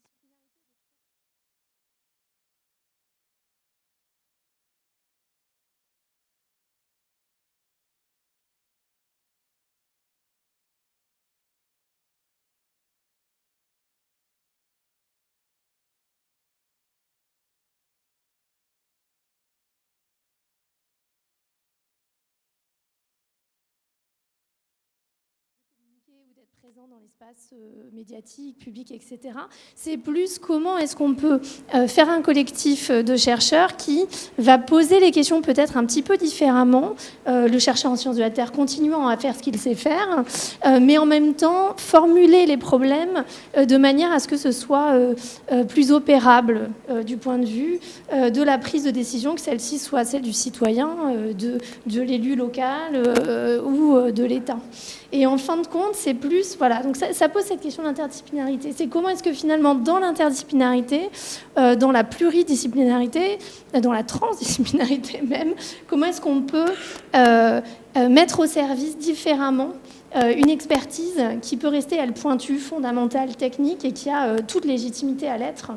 Ou d'être présent dans l'espace médiatique, public, etc. C'est plus comment est-ce qu'on peut faire un collectif de chercheurs qui va poser les questions peut-être un petit peu différemment, le chercheur en sciences de la Terre continuant à faire ce qu'il sait faire, mais en même temps formuler les problèmes de manière à ce que ce soit plus opérable du point de vue de la prise de décision, que celle-ci soit celle du citoyen, de l'élu local ou de l'État. Et en fin de compte, c'est plus... Voilà, donc ça pose cette question d'interdisciplinarité. C'est comment est-ce que finalement, dans l'interdisciplinarité, dans la pluridisciplinarité, dans la transdisciplinarité même, comment est-ce qu'on peut mettre au service différemment une expertise qui peut rester, elle, pointue, fondamentale, technique, et qui a toute légitimité à l'être,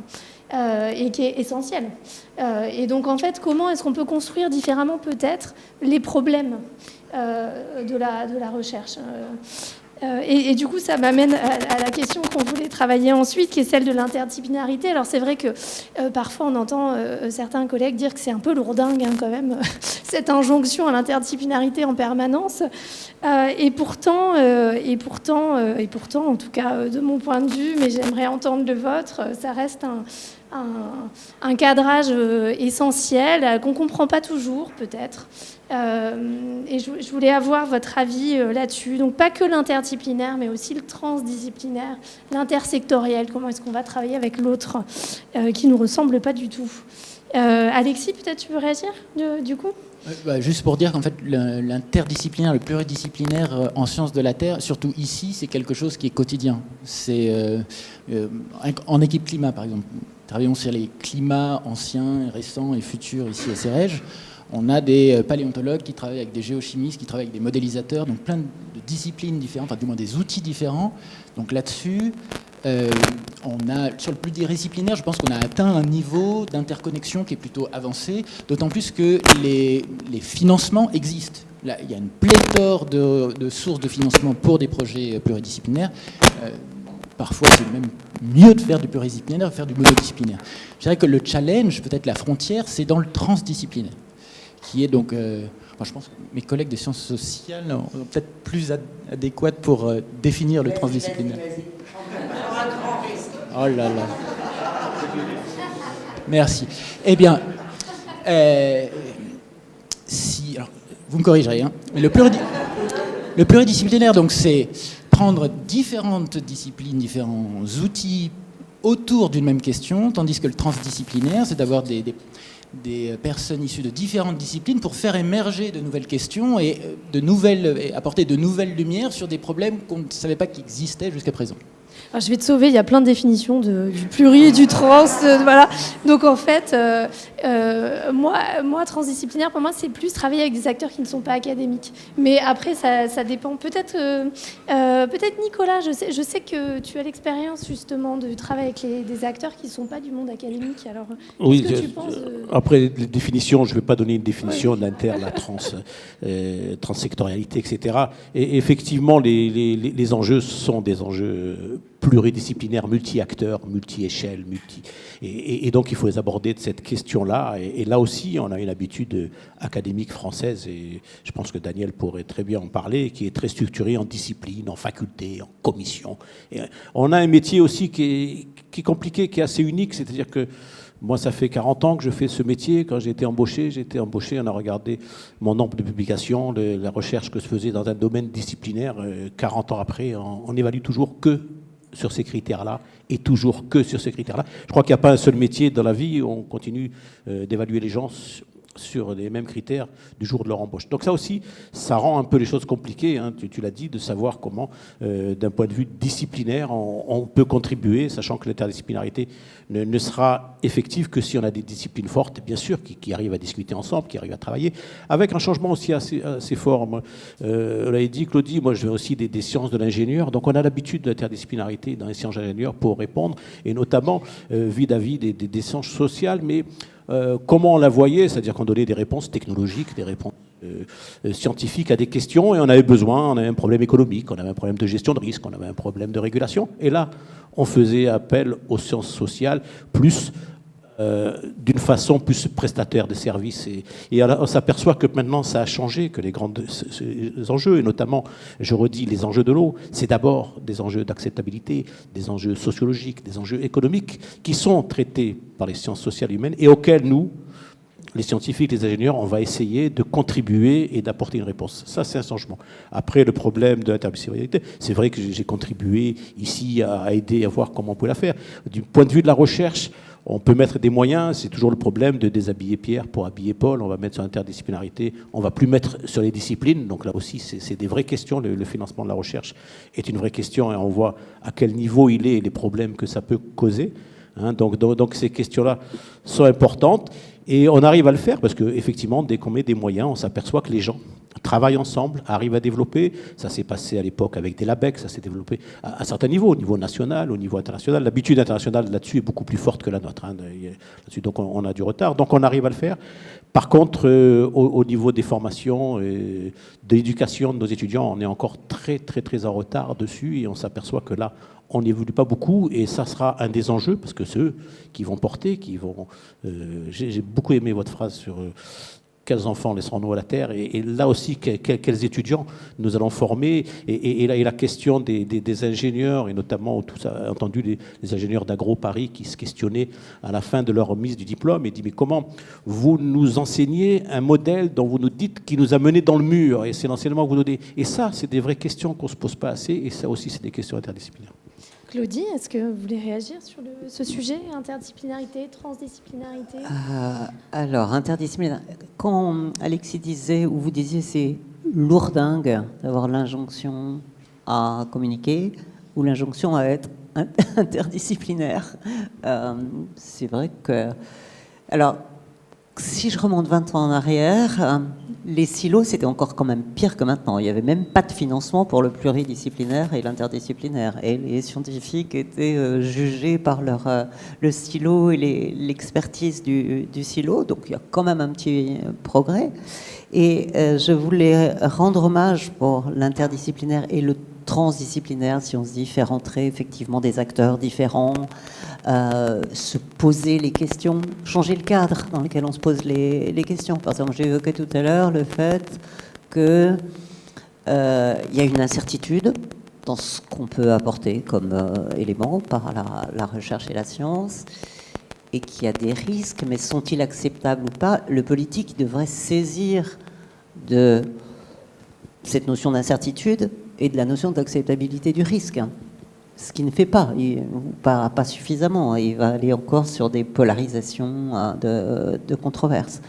et qui est essentielle. Et donc, en fait, comment est-ce qu'on peut construire différemment, peut-être, les problèmes de la recherche. Et du coup, ça m'amène à la question qu'on voulait travailler ensuite, qui est celle de l'interdisciplinarité. Alors c'est vrai que parfois on entend certains collègues dire que c'est un peu lourdingue quand même, cette injonction à l'interdisciplinarité en permanence. Et pourtant, en tout cas de mon point de vue, mais j'aimerais entendre le vôtre, ça reste un cadrage essentiel qu'on ne comprend pas toujours, peut-être. Et je voulais avoir votre avis là-dessus. Donc pas que l'interdisciplinaire, mais aussi le transdisciplinaire, l'intersectoriel. Comment est-ce qu'on va travailler avec l'autre qui ne nous ressemble pas du tout. Alexis, peut-être tu peux réagir du coup ? Juste pour dire qu'en fait, l'interdisciplinaire, le pluridisciplinaire en sciences de la Terre, surtout ici, c'est quelque chose qui est quotidien. C'est en équipe climat, par exemple. Travaillons sur les climats anciens, récents et futurs ici à Cerege. On a des paléontologues qui travaillent avec des géochimistes, qui travaillent avec des modélisateurs, donc plein de disciplines différentes, enfin du moins des outils différents. Donc là-dessus, sur le pluridisciplinaire, je pense qu'on a atteint un niveau d'interconnexion qui est plutôt avancé, d'autant plus que les financements existent. Là, il y a une pléthore de sources de financement pour des projets pluridisciplinaires. Parfois, c'est même mieux de faire du pluridisciplinaire que de faire du monodisciplinaire. Je dirais que le challenge, peut-être la frontière, c'est dans le transdisciplinaire, qui est donc... je pense que mes collègues des sciences sociales sont peut-être plus adéquates pour définir le transdisciplinaire. Oh là là. Merci. Eh bien, alors, vous me corrigerez, hein, mais le pluridisciplinaire, donc, c'est prendre différentes disciplines, différents outils autour d'une même question, tandis que le transdisciplinaire, c'est d'avoir des personnes issues de différentes disciplines pour faire émerger de nouvelles questions et apporter de nouvelles lumières sur des problèmes qu'on ne savait pas qu'ils existaient jusqu'à présent. Alors, je vais te sauver, il y a plein de définitions du pluri, du trans, voilà. Donc en fait, moi, transdisciplinaire, pour moi, c'est plus travailler avec des acteurs qui ne sont pas académiques. Mais après, ça dépend. Peut-être Nicolas, je sais que tu as l'expérience justement de travailler avec des acteurs qui ne sont pas du monde académique. Alors, oui, qu'est-ce que tu penses après les définitions, je ne vais pas donner une définition de l'inter, la transsectorialité, etc. Et effectivement, les enjeux sont des enjeux pluridisciplinaires, multi-acteurs, multi-échelles, et donc il faut les aborder de cette question-là. Et là aussi, on a une habitude académique française, et je pense que Daniel pourrait très bien en parler, qui est très structurée en discipline, en faculté, en commission. Et on a un métier aussi qui est compliqué, qui est assez unique, c'est-à-dire que moi, ça fait 40 ans que je fais ce métier. Quand j'ai été embauché, on a regardé mon nombre de publications, la recherche que je faisais dans un domaine disciplinaire. 40 ans après, on n'évalue toujours que sur ces critères-là et toujours que sur ces critères-là. Je crois qu'il n'y a pas un seul métier dans la vie où on continue d'évaluer les gens sur les mêmes critères du jour de leur embauche. Donc ça aussi, ça rend un peu les choses compliquées, hein, tu l'as dit, de savoir comment, d'un point de vue disciplinaire, on peut contribuer, sachant que l'interdisciplinarité ne sera effective que si on a des disciplines fortes, bien sûr, qui arrivent à discuter ensemble, qui arrivent à travailler, avec un changement aussi assez fort. Moi, on l'avait dit, Claudie, moi je vais aussi des sciences de l'ingénieur, donc on a l'habitude de l'interdisciplinarité dans les sciences de l'ingénieur pour répondre, et notamment vis-à-vis des sciences sociales, mais comment on la voyait, c'est-à-dire qu'on donnait des réponses technologiques, des réponses scientifiques à des questions, et on avait besoin, on avait un problème économique, on avait un problème de gestion de risque, on avait un problème de régulation, et là, on faisait appel aux sciences sociales, plus d'une façon plus prestataire de services. Et on s'aperçoit que maintenant, ça a changé, que les grands enjeux, et notamment, je redis, les enjeux de l'eau, c'est d'abord des enjeux d'acceptabilité, des enjeux sociologiques, des enjeux économiques, qui sont traités par les sciences sociales humaines et auxquels nous, les scientifiques, les ingénieurs, on va essayer de contribuer et d'apporter une réponse. Ça, c'est un changement. Après, le problème de l'interdisciplinarité, c'est vrai que j'ai contribué ici à aider à voir comment on peut la faire. Du point de vue de la recherche, on peut mettre des moyens, c'est toujours le problème de déshabiller Pierre pour habiller Paul, on va mettre sur l'interdisciplinarité, on ne va plus mettre sur les disciplines, donc là aussi c'est des vraies questions, le financement de la recherche est une vraie question et on voit à quel niveau il est et les problèmes que ça peut causer. Hein, donc ces questions-là sont importantes et on arrive à le faire parce qu'effectivement, dès qu'on met des moyens, on s'aperçoit que les gens travaillent ensemble, arrivent à développer. Ça s'est passé à l'époque avec des LABEC, ça s'est développé à certains niveaux, au niveau national, au niveau international. L'habitude internationale là-dessus est beaucoup plus forte que la nôtre. Hein, là-dessus, donc on a du retard, donc on arrive à le faire. Par contre, au niveau des formations, de l'éducation de nos étudiants, on est encore très, très, très en retard dessus et on s'aperçoit que là, on n'évolue pas beaucoup et ça sera un des enjeux parce que c'est eux qui vont porter, qui vont... j'ai beaucoup aimé votre phrase sur quels enfants laisserons-nous à la terre et là aussi, quels étudiants nous allons former et la question des ingénieurs et notamment, tout ça, entendu les ingénieurs d'Agro Paris qui se questionnaient à la fin de leur remise du diplôme et dit mais comment vous nous enseignez un modèle dont vous nous dites qui nous a menés dans le mur et c'est l'enseignement que vous donnez. Et ça, c'est des vraies questions qu'on ne se pose pas assez et ça aussi, c'est des questions interdisciplinaires. Claudie, est-ce que vous voulez réagir sur ce sujet, interdisciplinarité, transdisciplinarité? Alors, interdisciplinaire. Quand Alexis disait, ou vous disiez, c'est lourdingue d'avoir l'injonction à communiquer ou l'injonction à être interdisciplinaire, c'est vrai que... Alors, si je remonte 20 ans en arrière, les silos, c'était encore quand même pire que maintenant. Il n'y avait même pas de financement pour le pluridisciplinaire et l'interdisciplinaire. Et les scientifiques étaient jugés par le silo et l'expertise du silo. Donc il y a quand même un petit progrès. Et je voulais rendre hommage pour l'interdisciplinaire et le transdisciplinaire, si on se dit faire entrer effectivement des acteurs différents, se poser les questions, changer le cadre dans lequel on se pose les questions. Par exemple, j'ai évoqué tout à l'heure le fait qu'il y a une incertitude dans ce qu'on peut apporter comme élément par la recherche et la science, et qu'il y a des risques, mais sont-ils acceptables ou pas? Le politique devrait saisir de cette notion d'incertitude et de la notion d'acceptabilité du risque. Ce qui ne fait pas suffisamment. Il va aller encore sur des polarisations de controverses.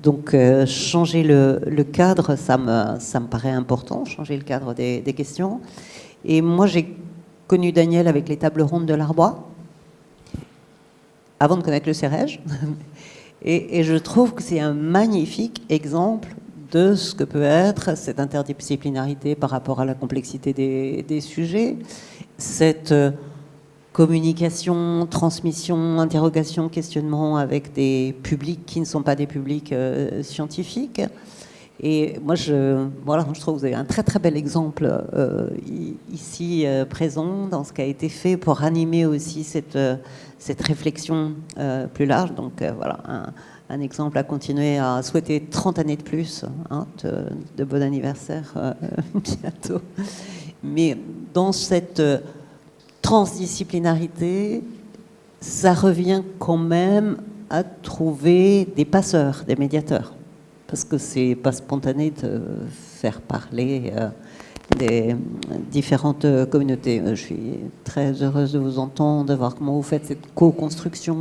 Donc, changer le cadre, ça me paraît important, changer le cadre des questions. Et moi, j'ai connu Daniel avec les tables rondes de l'Arbois, avant de connaître le CEREJ. Et je trouve que c'est un magnifique exemple de ce que peut être cette interdisciplinarité par rapport à la complexité des sujets, cette communication, transmission, interrogation, questionnement avec des publics qui ne sont pas des publics scientifiques. Et moi, je trouve que vous avez un très très bel exemple ici présent dans ce qui a été fait pour animer aussi cette réflexion plus large. Donc voilà, un exemple à continuer à souhaiter 30 années de plus, hein, de bon anniversaire bientôt. Mais dans cette transdisciplinarité, ça revient quand même à trouver des passeurs, des médiateurs. Parce que c'est pas spontané de faire parler des différentes communautés. Je suis très heureuse de vous entendre, de voir comment vous faites cette co-construction,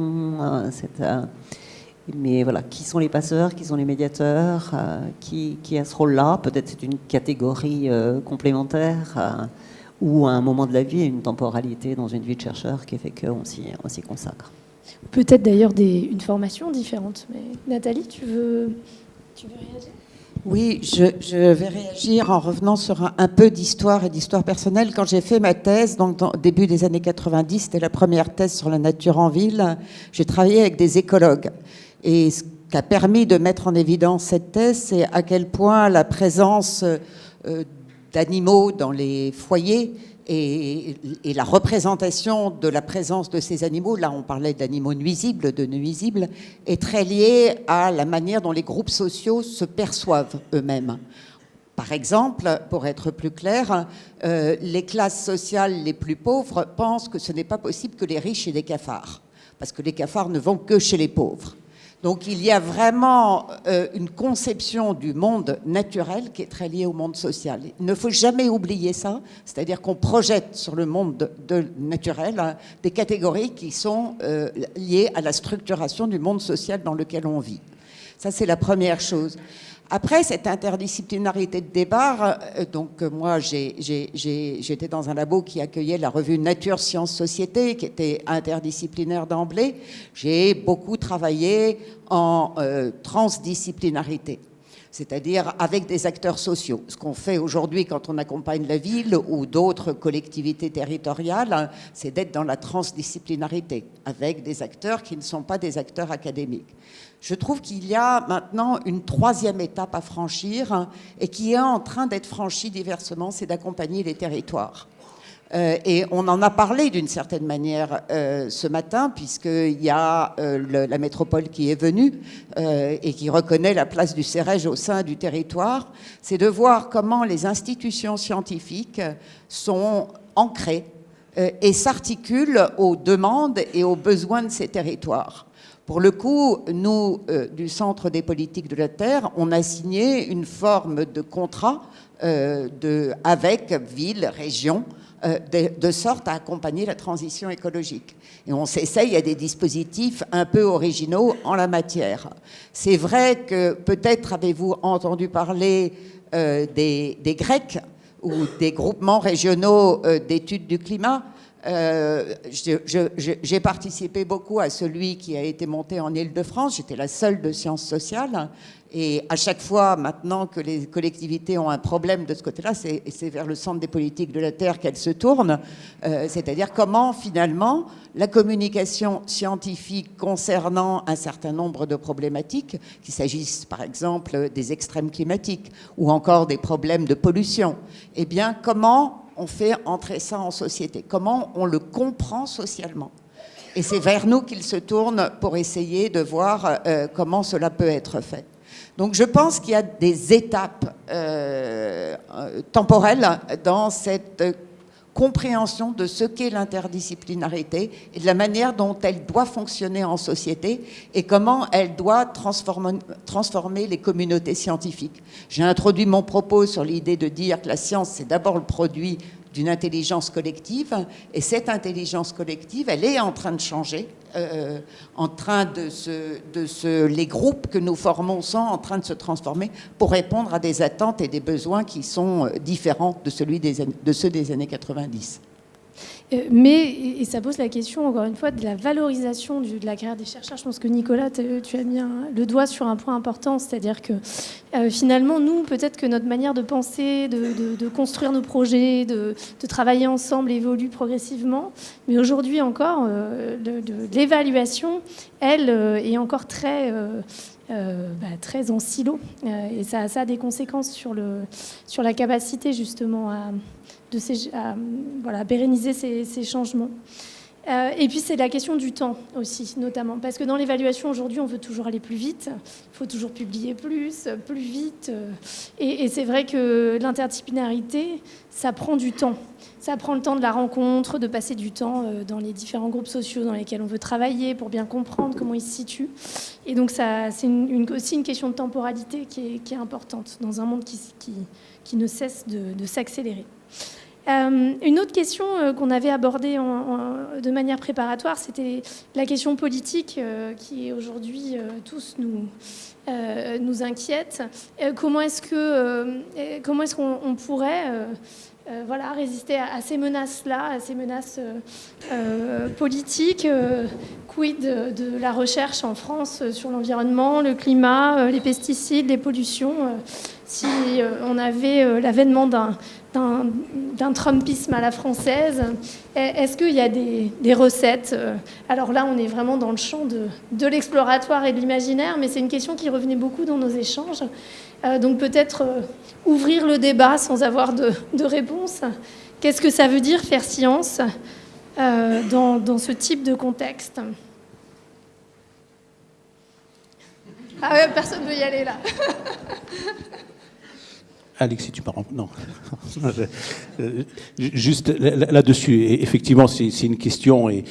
mais voilà, qui sont les passeurs, qui sont les médiateurs, qui a ce rôle-là? Peut-être c'est une catégorie complémentaire ou à un moment de la vie, une temporalité dans une vie de chercheur qui fait qu'on s'y consacre. Peut-être d'ailleurs une formation différente. Mais Nathalie, tu veux réagir? Oui, je vais réagir en revenant sur un peu d'histoire et d'histoire personnelle. Quand j'ai fait ma thèse, donc au début des années 90, c'était la première thèse sur la nature en ville, j'ai travaillé avec des écologues. Et ce qui a permis de mettre en évidence cette thèse, c'est à quel point la présence d'animaux dans les foyers et la représentation de la présence de ces animaux, là on parlait d'animaux nuisibles, de nuisibles, est très liée à la manière dont les groupes sociaux se perçoivent eux-mêmes. Par exemple, pour être plus clair, les classes sociales les plus pauvres pensent que ce n'est pas possible que les riches aient des cafards, parce que les cafards ne vont que chez les pauvres. Donc il y a vraiment une conception du monde naturel qui est très liée au monde social. Il ne faut jamais oublier ça, c'est-à-dire qu'on projette sur le monde naturel des catégories qui sont liées à la structuration du monde social dans lequel on vit. Ça, c'est la première chose. Après, cette interdisciplinarité de débat, donc moi j'étais dans un labo qui accueillait la revue Nature, Sciences, Société, qui était interdisciplinaire d'emblée. J'ai beaucoup travaillé en transdisciplinarité, c'est-à-dire avec des acteurs sociaux. Ce qu'on fait aujourd'hui quand on accompagne la ville ou d'autres collectivités territoriales, c'est d'être dans la transdisciplinarité, avec des acteurs qui ne sont pas des acteurs académiques. Je trouve qu'il y a maintenant une troisième étape à franchir et qui est en train d'être franchie diversement, c'est d'accompagner les territoires. Et on en a parlé d'une certaine manière ce matin, puisqu'il y a la métropole qui est venue et qui reconnaît la place du CEREJ au sein du territoire. C'est de voir comment les institutions scientifiques sont ancrées et s'articulent aux demandes et aux besoins de ces territoires. Pour le coup, nous, du Centre des politiques de la Terre, on a signé une forme de contrat avec ville, région, de sorte à accompagner la transition écologique. Et on s'essaye à des dispositifs un peu originaux en la matière. C'est vrai que peut-être avez-vous entendu parler des GREC ou des groupements régionaux d'études du climat. J'ai participé beaucoup à celui qui a été monté en Île-de-France. J'étais la seule de sciences sociales. Et à chaque fois, maintenant que les collectivités ont un problème de ce côté-là, c'est vers le Centre des politiques de la Terre qu'elles se tournent. C'est-à-dire comment, finalement, la communication scientifique concernant un certain nombre de problématiques, qu'il s'agisse, par exemple, des extrêmes climatiques ou encore des problèmes de pollution, eh bien, comment on fait entrer ça en société? Comment on le comprend socialement? Et c'est vers nous qu'il se tourne pour essayer de voir comment cela peut être fait. Donc je pense qu'il y a des étapes temporelles dans cette compréhension de ce qu'est l'interdisciplinarité et de la manière dont elle doit fonctionner en société et comment elle doit transformer les communautés scientifiques. J'ai introduit mon propos sur l'idée de dire que la science, c'est d'abord le produit d'une intelligence collective, et cette intelligence collective, elle est en train de changer, les groupes que nous formons sont en train de se transformer pour répondre à des attentes et des besoins qui sont différents de ceux des années 90. Mais ça pose la question, encore une fois, de la valorisation de la carrière des chercheurs. Je pense que Nicolas, tu as mis le doigt sur un point important, c'est-à-dire que finalement, nous, peut-être que notre manière de penser, de construire nos projets, de travailler ensemble évolue progressivement. Mais aujourd'hui encore, l'évaluation, elle, est encore très en silo. Et ça a des conséquences sur la capacité, justement, à pérenniser ces changements. Et puis c'est la question du temps aussi, notamment, parce que dans l'évaluation aujourd'hui, on veut toujours aller plus vite, il faut toujours publier plus vite, et c'est vrai que l'interdisciplinarité, ça prend du temps. Ça prend le temps de la rencontre, de passer du temps dans les différents groupes sociaux dans lesquels on veut travailler pour bien comprendre comment ils se situent. Et donc c'est aussi une question de temporalité qui est importante dans un monde qui ne cesse de s'accélérer. Une autre question qu'on avait abordée de manière préparatoire, c'était la question politique qui aujourd'hui tous nous inquiète. Comment est-ce qu'on pourrait résister à ces menaces-là, à ces menaces politiques? Quid de la recherche en France sur l'environnement, le climat, les pesticides, les pollutions? Si on avait l'avènement d'un Trumpisme à la française, est-ce qu'il y a des recettes? Alors là, on est vraiment dans le champ de l'exploratoire et de l'imaginaire, mais c'est une question qui revenait beaucoup dans nos échanges. Donc peut-être ouvrir le débat sans avoir de réponse. Qu'est-ce que ça veut dire faire science dans ce type de contexte? Ah ouais, personne ne veut y aller là. Alexis, tu parles. Non. Juste là-dessus, effectivement, c'est une question, et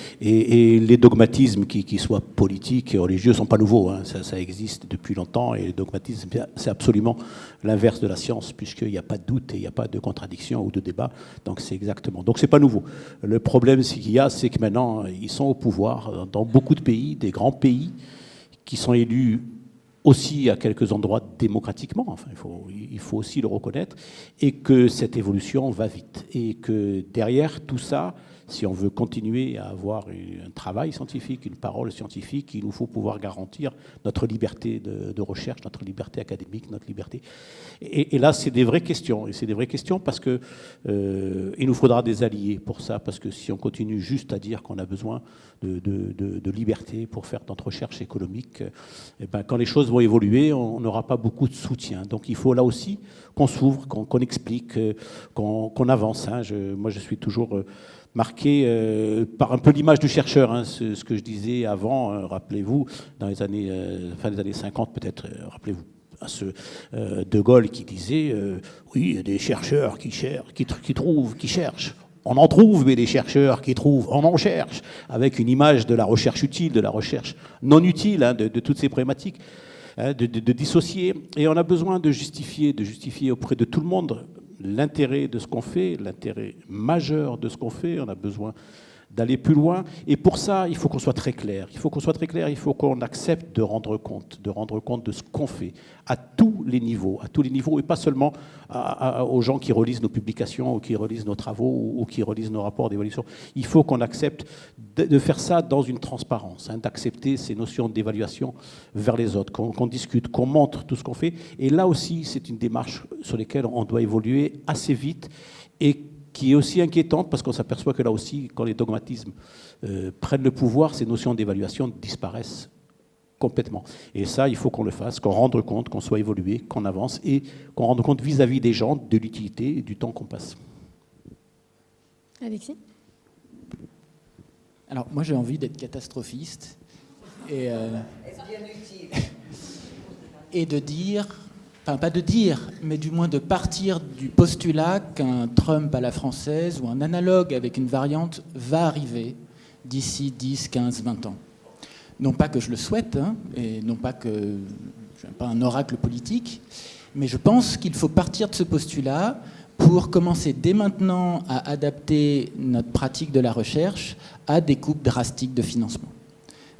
les dogmatismes, qui soient politiques et religieux, ne sont pas nouveaux. Hein. Ça existe depuis longtemps, et les dogmatismes, c'est absolument l'inverse de la science, puisqu'il n'y a pas de doute et il n'y a pas de contradiction ou de débat. Donc c'est exactement. Donc c'est pas nouveau. Le problème c'est que maintenant, ils sont au pouvoir dans beaucoup de pays, des grands pays, qui sont élus aussi à quelques endroits démocratiquement, enfin, il faut aussi le reconnaître, et que cette évolution va vite. Et que derrière tout ça, si on veut continuer à avoir un travail scientifique, une parole scientifique, il nous faut pouvoir garantir notre liberté de recherche, notre liberté académique, notre liberté. Et là, c'est des vraies questions. Et c'est des vraies questions parce que il nous faudra des alliés pour ça, parce que si on continue juste à dire qu'on a besoin de liberté pour faire notre recherche économique, et ben, quand les choses vont évoluer, on n'aura pas beaucoup de soutien. Donc il faut là aussi qu'on s'ouvre, qu'on explique, qu'on avance. Hein. Moi, je suis toujours marqué par un peu l'image du chercheur, hein, ce que je disais avant, rappelez-vous, dans les années, fin des années 50 peut-être, rappelez-vous, à ce De Gaulle qui disait oui, il y a des chercheurs qui trouvent, qui cherchent. On en trouve, mais des chercheurs qui trouvent, on en cherche, avec une image de la recherche utile, de la recherche non utile, hein, de toutes ces problématiques, hein, de dissocier. Et on a besoin de justifier auprès de tout le monde l'intérêt de ce qu'on fait, l'intérêt majeur de ce qu'on fait. On a besoin d'aller plus loin. Et pour ça, il faut qu'on soit très clair. Il faut qu'on accepte de rendre compte de ce qu'on fait à tous les niveaux, et pas seulement aux gens qui relisent nos publications ou qui relisent nos travaux ou qui relisent nos rapports d'évaluation. Il faut qu'on accepte de faire ça dans une transparence, hein, d'accepter ces notions d'évaluation vers les autres, qu'on discute, qu'on montre tout ce qu'on fait. Et là aussi, c'est une démarche sur laquelle on doit évoluer assez vite et qui est aussi inquiétante parce qu'on s'aperçoit que là aussi, quand les dogmatismes prennent le pouvoir, ces notions d'évaluation disparaissent complètement. Et ça, il faut qu'on le fasse, qu'on rende compte, qu'on soit évolué, qu'on avance et qu'on rende compte vis-à-vis des gens de l'utilité et du temps qu'on passe. Alexis ? Alors, moi, j'ai envie d'être catastrophiste et de dire... Enfin, pas de dire, mais du moins de partir du postulat qu'un Trump à la française ou un analogue avec une variante va arriver d'ici 10, 15, 20 ans. Non pas que je le souhaite, hein, et non pas que je ne suis pas un oracle politique, mais je pense qu'il faut partir de ce postulat pour commencer dès maintenant à adapter notre pratique de la recherche à des coupes drastiques de financement.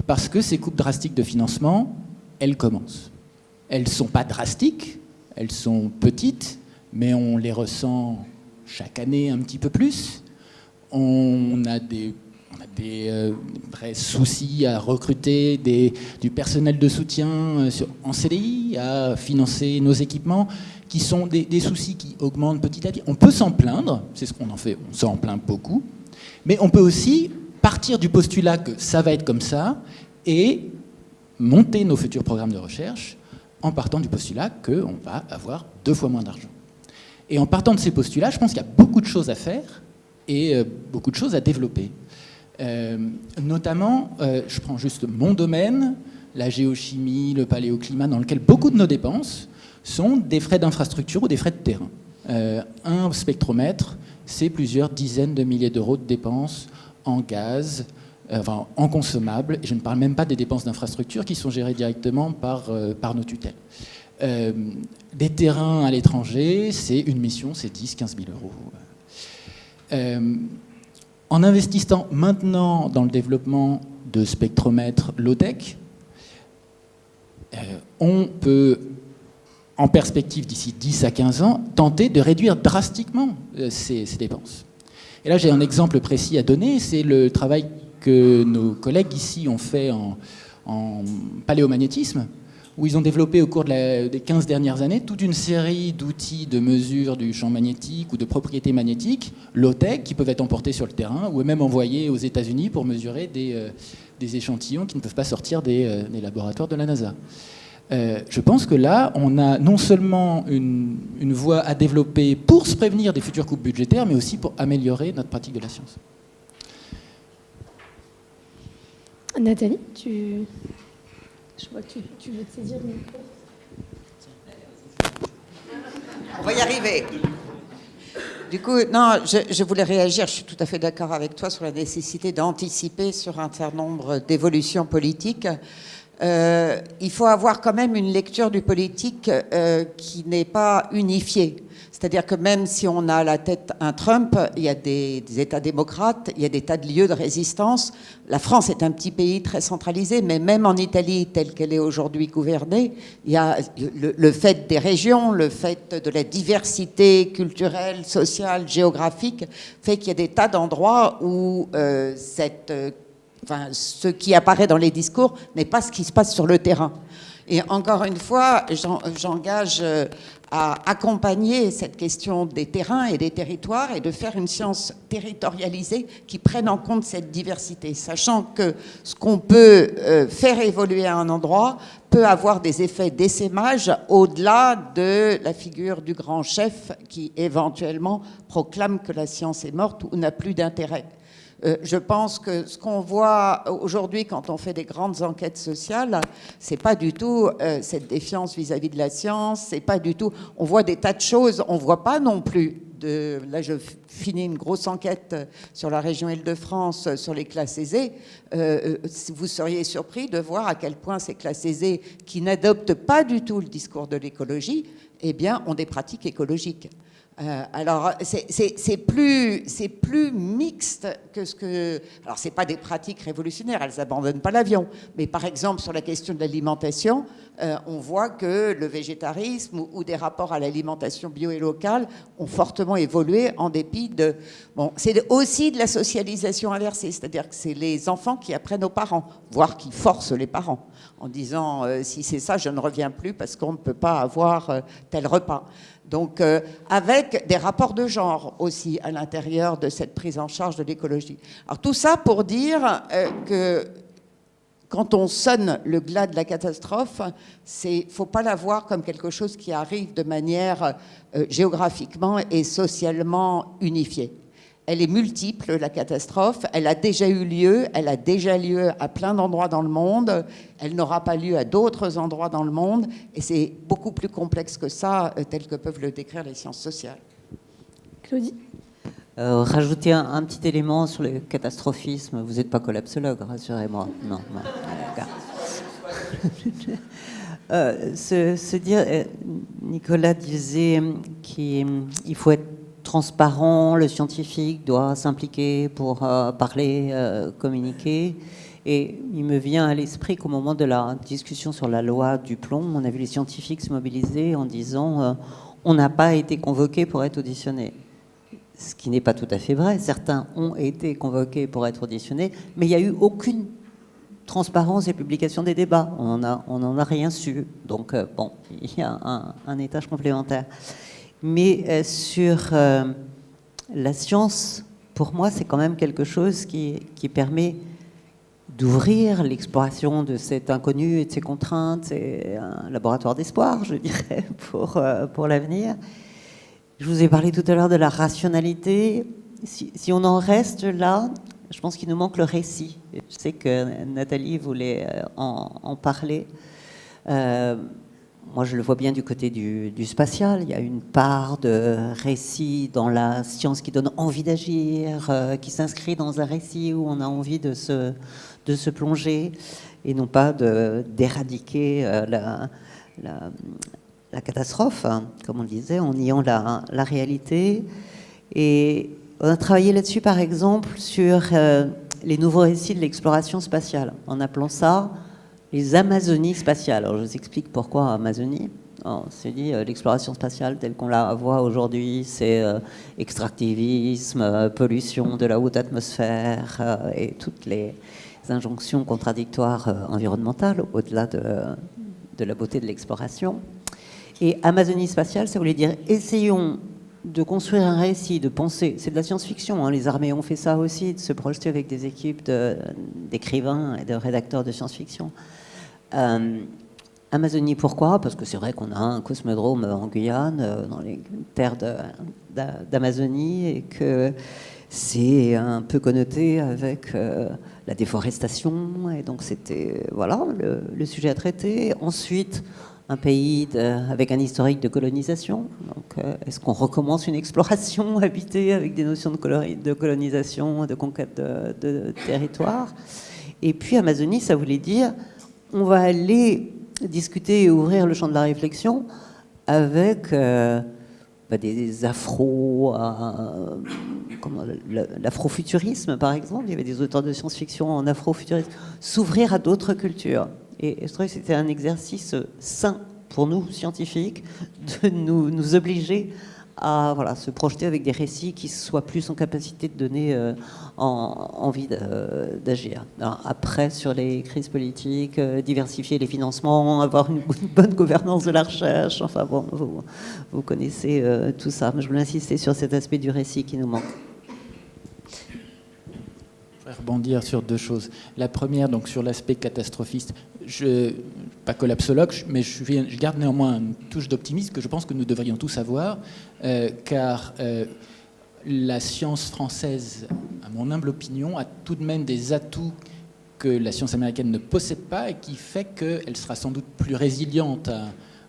Parce que ces coupes drastiques de financement, elles commencent. Elles ne sont pas drastiques, elles sont petites, mais on les ressent chaque année un petit peu plus. On a des vrais soucis à recruter du personnel de soutien en CDI, à financer nos équipements, qui sont des soucis qui augmentent petit à petit. On peut s'en plaindre, c'est ce qu'on en fait, on s'en plaint beaucoup, mais on peut aussi partir du postulat que ça va être comme ça et monter nos futurs programmes de recherche en partant du postulat qu'on va avoir 2 fois moins d'argent. Et en partant de ces postulats, je pense qu'il y a beaucoup de choses à faire et beaucoup de choses à développer. Notamment, je prends juste mon domaine, la géochimie, le paléoclimat, dans lequel beaucoup de nos dépenses sont des frais d'infrastructure ou des frais de terrain. Un spectromètre, c'est plusieurs dizaines de milliers d'euros de dépenses en gaz, en consommables, et je ne parle même pas des dépenses d'infrastructure qui sont gérées directement par nos tutelles. Des terrains à l'étranger, c'est une mission, c'est 10-15 000 euros. En investissant maintenant dans le développement de spectromètres low-tech, on peut, en perspective d'ici 10 à 15 ans, tenter de réduire drastiquement ces dépenses. Et là, j'ai un exemple précis à donner, c'est le travail que nos collègues ici ont fait en paléomagnétisme, où ils ont développé au cours des 15 dernières années toute une série d'outils de mesure du champ magnétique ou de propriétés magnétiques low-tech qui peuvent être emportés sur le terrain ou même envoyés aux États-Unis pour mesurer des échantillons qui ne peuvent pas sortir des laboratoires de la NASA. Je pense que là, on a non seulement une voie à développer pour se prévenir des futures coupes budgétaires, mais aussi pour améliorer notre pratique de la science. Nathalie, je vois que tu veux te saisir du micro. On va y arriver. Du coup, non, je voulais réagir. Je suis tout à fait d'accord avec toi sur la nécessité d'anticiper sur un certain nombre d'évolutions politiques. Il faut avoir quand même une lecture du politique qui n'est pas unifiée. C'est-à-dire que même si on a à la tête un Trump, il y a des États démocrates, il y a des tas de lieux de résistance. La France est un petit pays très centralisé, mais même en Italie, telle qu'elle est aujourd'hui gouvernée, il y a le fait des régions, le fait de la diversité culturelle, sociale, géographique, fait qu'il y a des tas d'endroits où ce qui apparaît dans les discours n'est pas ce qui se passe sur le terrain. Et encore une fois, j'engage à accompagner cette question des terrains et des territoires et de faire une science territorialisée qui prenne en compte cette diversité, sachant que ce qu'on peut faire évoluer à un endroit peut avoir des effets d'essaimage au-delà de la figure du grand chef qui éventuellement proclame que la science est morte ou n'a plus d'intérêt. Je pense que ce qu'on voit aujourd'hui quand on fait des grandes enquêtes sociales, c'est pas du tout cette défiance vis-à-vis de la science, c'est pas du tout. On voit des tas de choses, on voit pas non plus. Là, je finis une grosse enquête sur la région Île-de-France sur les classes aisées. Vous seriez surpris de voir à quel point ces classes aisées qui n'adoptent pas du tout le discours de l'écologie, eh bien, ont des pratiques écologiques. Alors, c'est plus mixte que ce que... Alors, c'est pas des pratiques révolutionnaires, elles abandonnent pas l'avion. Mais par exemple, sur la question de l'alimentation, on voit que le végétarisme ou des rapports à l'alimentation bio et locale ont fortement évolué en dépit de... Bon, c'est aussi de la socialisation inversée, c'est-à-dire que c'est les enfants qui apprennent aux parents, voire qui forcent les parents, en disant si c'est ça, je ne reviens plus parce qu'on ne peut pas avoir tel repas. Donc, avec des rapports de genre aussi à l'intérieur de cette prise en charge de l'écologie. Alors, tout ça pour dire que quand on sonne le glas de la catastrophe, il ne faut pas la voir comme quelque chose qui arrive de manière géographiquement et socialement unifiée. Elle est multiple, la catastrophe. Elle a déjà eu lieu. Elle a déjà lieu à plein d'endroits dans le monde. Elle n'aura pas lieu à d'autres endroits dans le monde. Et c'est beaucoup plus complexe que ça, tel que peuvent le décrire les sciences sociales. Claudie ? Rajouter un petit élément sur le catastrophisme. Vous n'êtes pas collapsologue, rassurez-moi. Non. Se dire, Nicolas disait qu'il faut être transparent, le scientifique doit s'impliquer pour parler, communiquer. Et il me vient à l'esprit qu'au moment de la discussion sur la loi du plomb, on a vu les scientifiques se mobiliser en disant on n'a pas été convoqués pour être auditionnés. Ce qui n'est pas tout à fait vrai. Certains ont été convoqués pour être auditionnés, mais il n'y a eu aucune transparence et publication des débats. On n'en a rien su. Donc, il y a un étage complémentaire. Mais sur la science, pour moi, c'est quand même quelque chose qui permet d'ouvrir l'exploration de cet inconnu et de ses contraintes. C'est un laboratoire d'espoir, je dirais, pour l'avenir. Je vous ai parlé tout à l'heure de la rationalité. Si on en reste là, Je pense qu'il nous manque le récit. Je sais que Nathalie voulait en parler. Moi, je le vois bien du côté du spatial. Il y a une part de récit dans la science qui donne envie d'agir, qui s'inscrit dans un récit où on a envie de se plonger, et non pas d'éradiquer la catastrophe, hein, comme on disait, en niant la réalité. Et on a travaillé là-dessus, par exemple, sur les nouveaux récits de l'exploration spatiale, en appelant ça les Amazonies spatiales. Alors, je vous explique pourquoi Amazonie. On s'est dit, l'exploration spatiale telle qu'on la voit aujourd'hui, c'est extractivisme, pollution de la haute atmosphère et toutes les injonctions contradictoires environnementales, au-delà de la beauté de l'exploration. Et Amazonie spatiale, ça voulait dire essayons de construire un récit, de penser. C'est de la science-fiction, hein, les armées ont fait ça aussi, de se projeter avec des équipes d'écrivains et de rédacteurs de science-fiction. Amazonie, pourquoi? Parce que c'est vrai qu'on a un cosmodrome en Guyane, dans les terres d'Amazonie, et que c'est un peu connoté avec la déforestation, et donc c'était voilà, le sujet à traiter. Ensuite, un pays avec un historique de colonisation. Donc, est-ce qu'on recommence une exploration habitée avec des notions de colonisation, de conquête de territoire? Et puis, Amazonie, ça voulait dire on va aller discuter et ouvrir le champ de la réflexion avec des l'afrofuturisme, par exemple. Il y avait des auteurs de science-fiction en afrofuturisme. S'ouvrir à d'autres cultures. Et je trouvais que c'était un exercice sain pour nous, scientifiques, de nous obliger à se projeter avec des récits qui soient plus en capacité de donner envie d'agir. Alors, après, sur les crises politiques, diversifier les financements, avoir une bonne gouvernance de la recherche, enfin bon, vous connaissez tout ça. Mais je voulais insister sur cet aspect du récit qui nous manque. Je voudrais rebondir sur deux choses. La première, donc sur l'aspect catastrophiste. Pas collapsologue, mais je garde néanmoins une touche d'optimisme que je pense que nous devrions tous avoir, car la science française, à mon humble opinion, a tout de même des atouts que la science américaine ne possède pas, et qui fait qu'elle sera sans doute plus résiliente à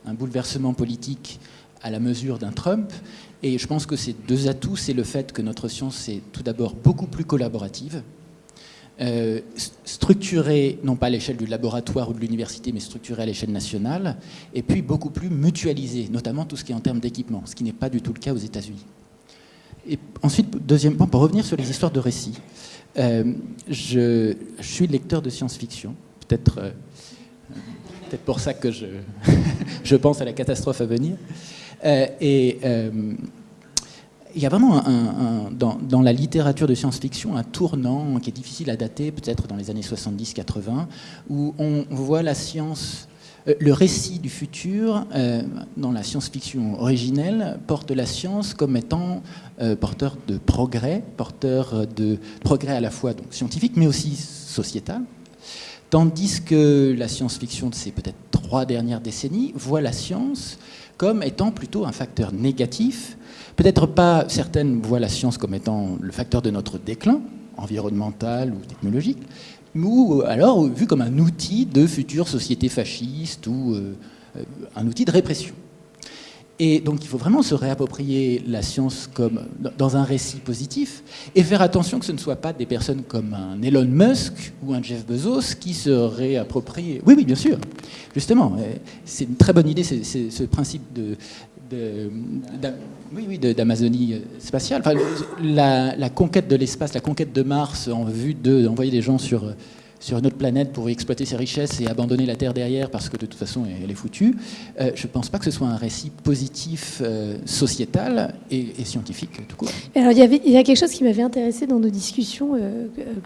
un bouleversement politique à la mesure d'un Trump. Et je pense que ces deux atouts, c'est le fait que notre science est tout d'abord beaucoup plus collaborative, structurée non pas à l'échelle du laboratoire ou de l'université, mais structurée à l'échelle nationale, et puis beaucoup plus mutualisée, notamment tout ce qui est en termes d'équipement, ce qui n'est pas du tout le cas aux États-Unis. Et ensuite, deuxièmement, pour revenir sur les histoires de récits, je suis lecteur de science-fiction, peut-être pour ça que je pense à la catastrophe à venir, il y a vraiment dans la littérature de science-fiction un tournant qui est difficile à dater, peut-être dans les années 70-80, où on voit la science, le récit du futur, dans la science-fiction originelle, porte la science comme étant porteur de progrès à la fois donc, scientifique, mais aussi sociétal. Tandis que la science-fiction de ces peut-être 3 dernières décennies voit la science comme étant plutôt un facteur négatif. Peut-être pas, certaines voient la science comme étant le facteur de notre déclin, environnemental ou technologique, ou alors vu comme un outil de future société fasciste ou un outil de répression. Et donc il faut vraiment se réapproprier la science comme dans un récit positif et faire attention que ce ne soit pas des personnes comme un Elon Musk ou un Jeff Bezos qui se réapproprient. Oui, bien sûr. Justement, c'est une très bonne idée, c'est ce principe d'Amazonie spatiale. Enfin, la conquête de l'espace, la conquête de Mars en vue d'envoyer des gens sur une autre planète pour exploiter ses richesses et abandonner la Terre derrière parce que de toute façon elle est foutue, je ne pense pas que ce soit un récit positif sociétal et scientifique tout court. Alors il y a quelque chose qui m'avait intéressé dans nos discussions,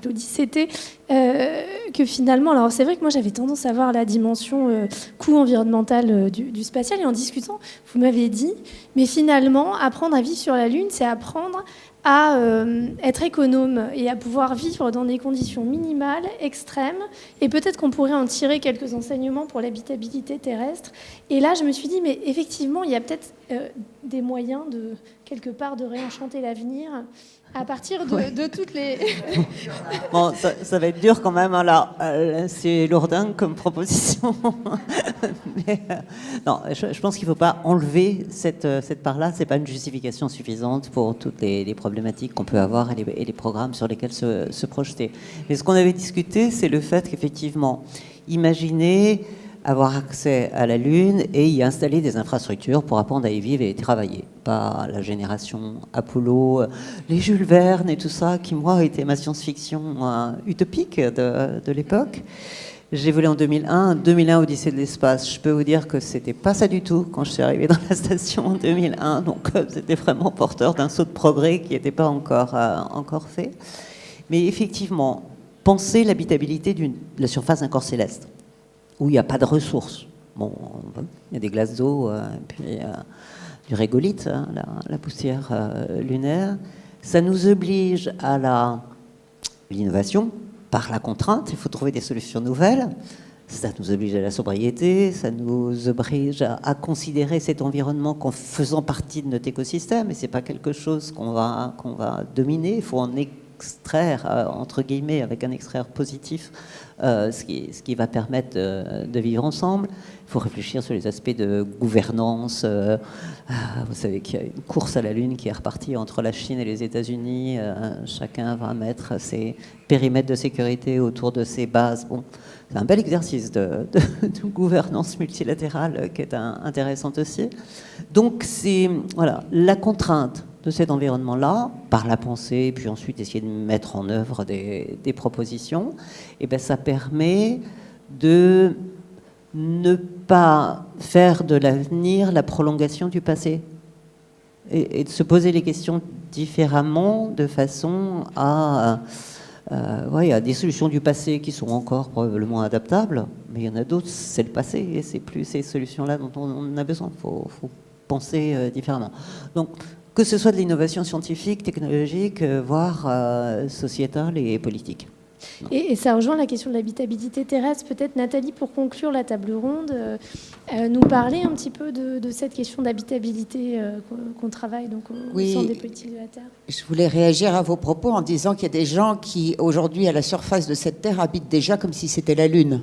Claudie, c'était que finalement, alors c'est vrai que moi j'avais tendance à voir la dimension coût environnemental du spatial, et en discutant, vous m'avez dit, mais finalement, apprendre à vivre sur la Lune, c'est apprendre à être économe et à pouvoir vivre dans des conditions minimales, extrêmes, et peut-être qu'on pourrait en tirer quelques enseignements pour l'habitabilité terrestre. Et là, je me suis dit, mais effectivement, il y a peut-être des moyens de, quelque part, de réenchanter l'avenir à partir de toutes les... Bon, ça va être dur quand même, là, c'est lourdin comme proposition. Mais, non, je pense qu'il ne faut pas enlever cette part-là. Ce n'est pas une justification suffisante pour toutes les problématiques qu'on peut avoir et les programmes sur lesquels se projeter. Mais ce qu'on avait discuté, c'est le fait qu'effectivement, imaginez avoir accès à la Lune et y installer des infrastructures pour apprendre à y vivre et y travailler. Pas la génération Apollo, les Jules Verne et tout ça, qui, moi, était ma science-fiction utopique de l'époque. J'ai volé en 2001 Odyssée de l'espace. Je peux vous dire que c'était pas ça du tout quand je suis arrivée dans la station en 2001. Donc, c'était vraiment porteur d'un saut de progrès qui n'était pas encore fait. Mais effectivement, penser l'habitabilité de la surface d'un corps céleste, où il n'y a pas de ressources. Bon, il y a des glaces d'eau, puis du régolithe, hein, la poussière lunaire. Ça nous oblige à l'innovation par la contrainte. Il faut trouver des solutions nouvelles. Ça nous oblige à la sobriété, ça nous oblige à considérer cet environnement comme faisant partie de notre écosystème. Et ce n'est pas quelque chose qu'on va dominer. Il faut en extraire, entre guillemets, avec un extraire positif, ce qui va permettre de vivre ensemble. Il faut réfléchir sur les aspects de gouvernance. Vous savez qu'il y a une course à la Lune qui est repartie entre la Chine et les États-Unis. Chacun va mettre ses périmètres de sécurité autour de ses bases. Bon, c'est un bel exercice de gouvernance multilatérale qui est intéressant aussi. Donc, c'est la contrainte de cet environnement-là, par la pensée, puis ensuite essayer de mettre en œuvre des propositions, et bien ça permet de ne pas faire de l'avenir la prolongation du passé, et de se poser les questions différemment, de façon à il y a des solutions du passé qui sont encore probablement adaptables, mais il y en a d'autres, c'est le passé, et c'est plus ces solutions-là dont on a besoin. Il faut penser différemment. Donc, que ce soit de l'innovation scientifique, technologique, voire sociétale et politique. Et ça rejoint la question de l'habitabilité terrestre. Peut-être, Nathalie, pour conclure la table ronde, nous parler un petit peu de cette question d'habitabilité qu'on travaille donc, au Centre des politiques de la Terre. Je voulais réagir à vos propos en disant qu'il y a des gens qui, aujourd'hui, à la surface de cette Terre, habitent déjà comme si c'était la Lune.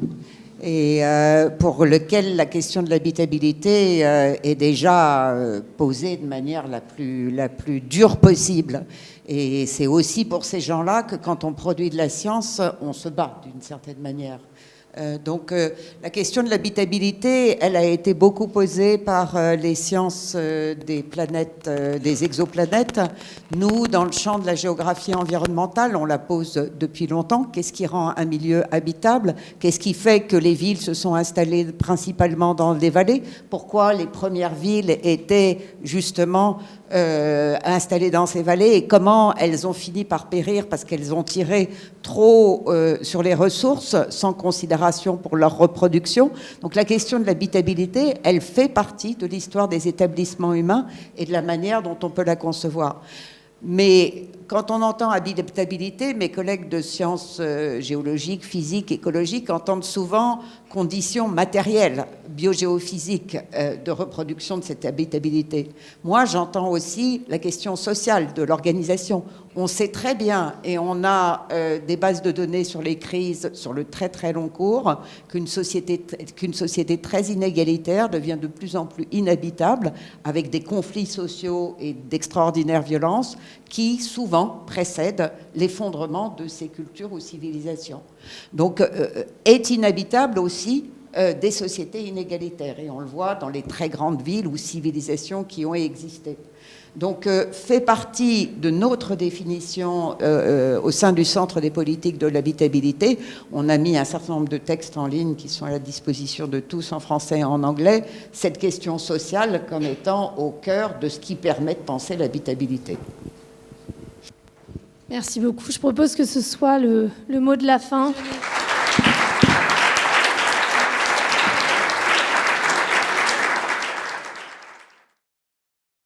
Et pour lequel la question de l'habitabilité est déjà posée de manière la plus dure possible. Et c'est aussi pour ces gens-là que quand on produit de la science, on se bat d'une certaine manière. Donc la question de l'habitabilité, elle a été beaucoup posée par les sciences des planètes, des exoplanètes. Nous, dans le champ de la géographie environnementale, on la pose depuis longtemps. Qu'est-ce qui rend un milieu habitable? Qu'est-ce qui fait que les villes se sont installées principalement dans des vallées? Pourquoi les premières villes étaient justement installées dans ces vallées, et comment elles ont fini par périr parce qu'elles ont tiré trop sur les ressources sans considération pour leur reproduction. Donc la question de l'habitabilité, elle fait partie de l'histoire des établissements humains et de la manière dont on peut la concevoir. Mais quand on entend habitabilité, mes collègues de sciences géologiques, physiques, écologiques entendent souvent conditions matérielles, biogéophysiques de reproduction de cette habitabilité. Moi, j'entends aussi la question sociale de l'organisation. On sait très bien, et on a des bases de données sur les crises sur le très très long cours, qu'une société très inégalitaire devient de plus en plus inhabitable, avec des conflits sociaux et d'extraordinaires violences qui souvent précèdent l'effondrement de ces cultures ou civilisations. Donc est inhabitable aussi des sociétés inégalitaires, et on le voit dans les très grandes villes ou civilisations qui ont existé. Donc fait partie de notre définition au sein du Centre des politiques de l'habitabilité. On a mis un certain nombre de textes en ligne qui sont à la disposition de tous en français et en anglais, cette question sociale comme étant au cœur de ce qui permet de penser l'habitabilité. Merci beaucoup. Je propose que ce soit le mot de la fin.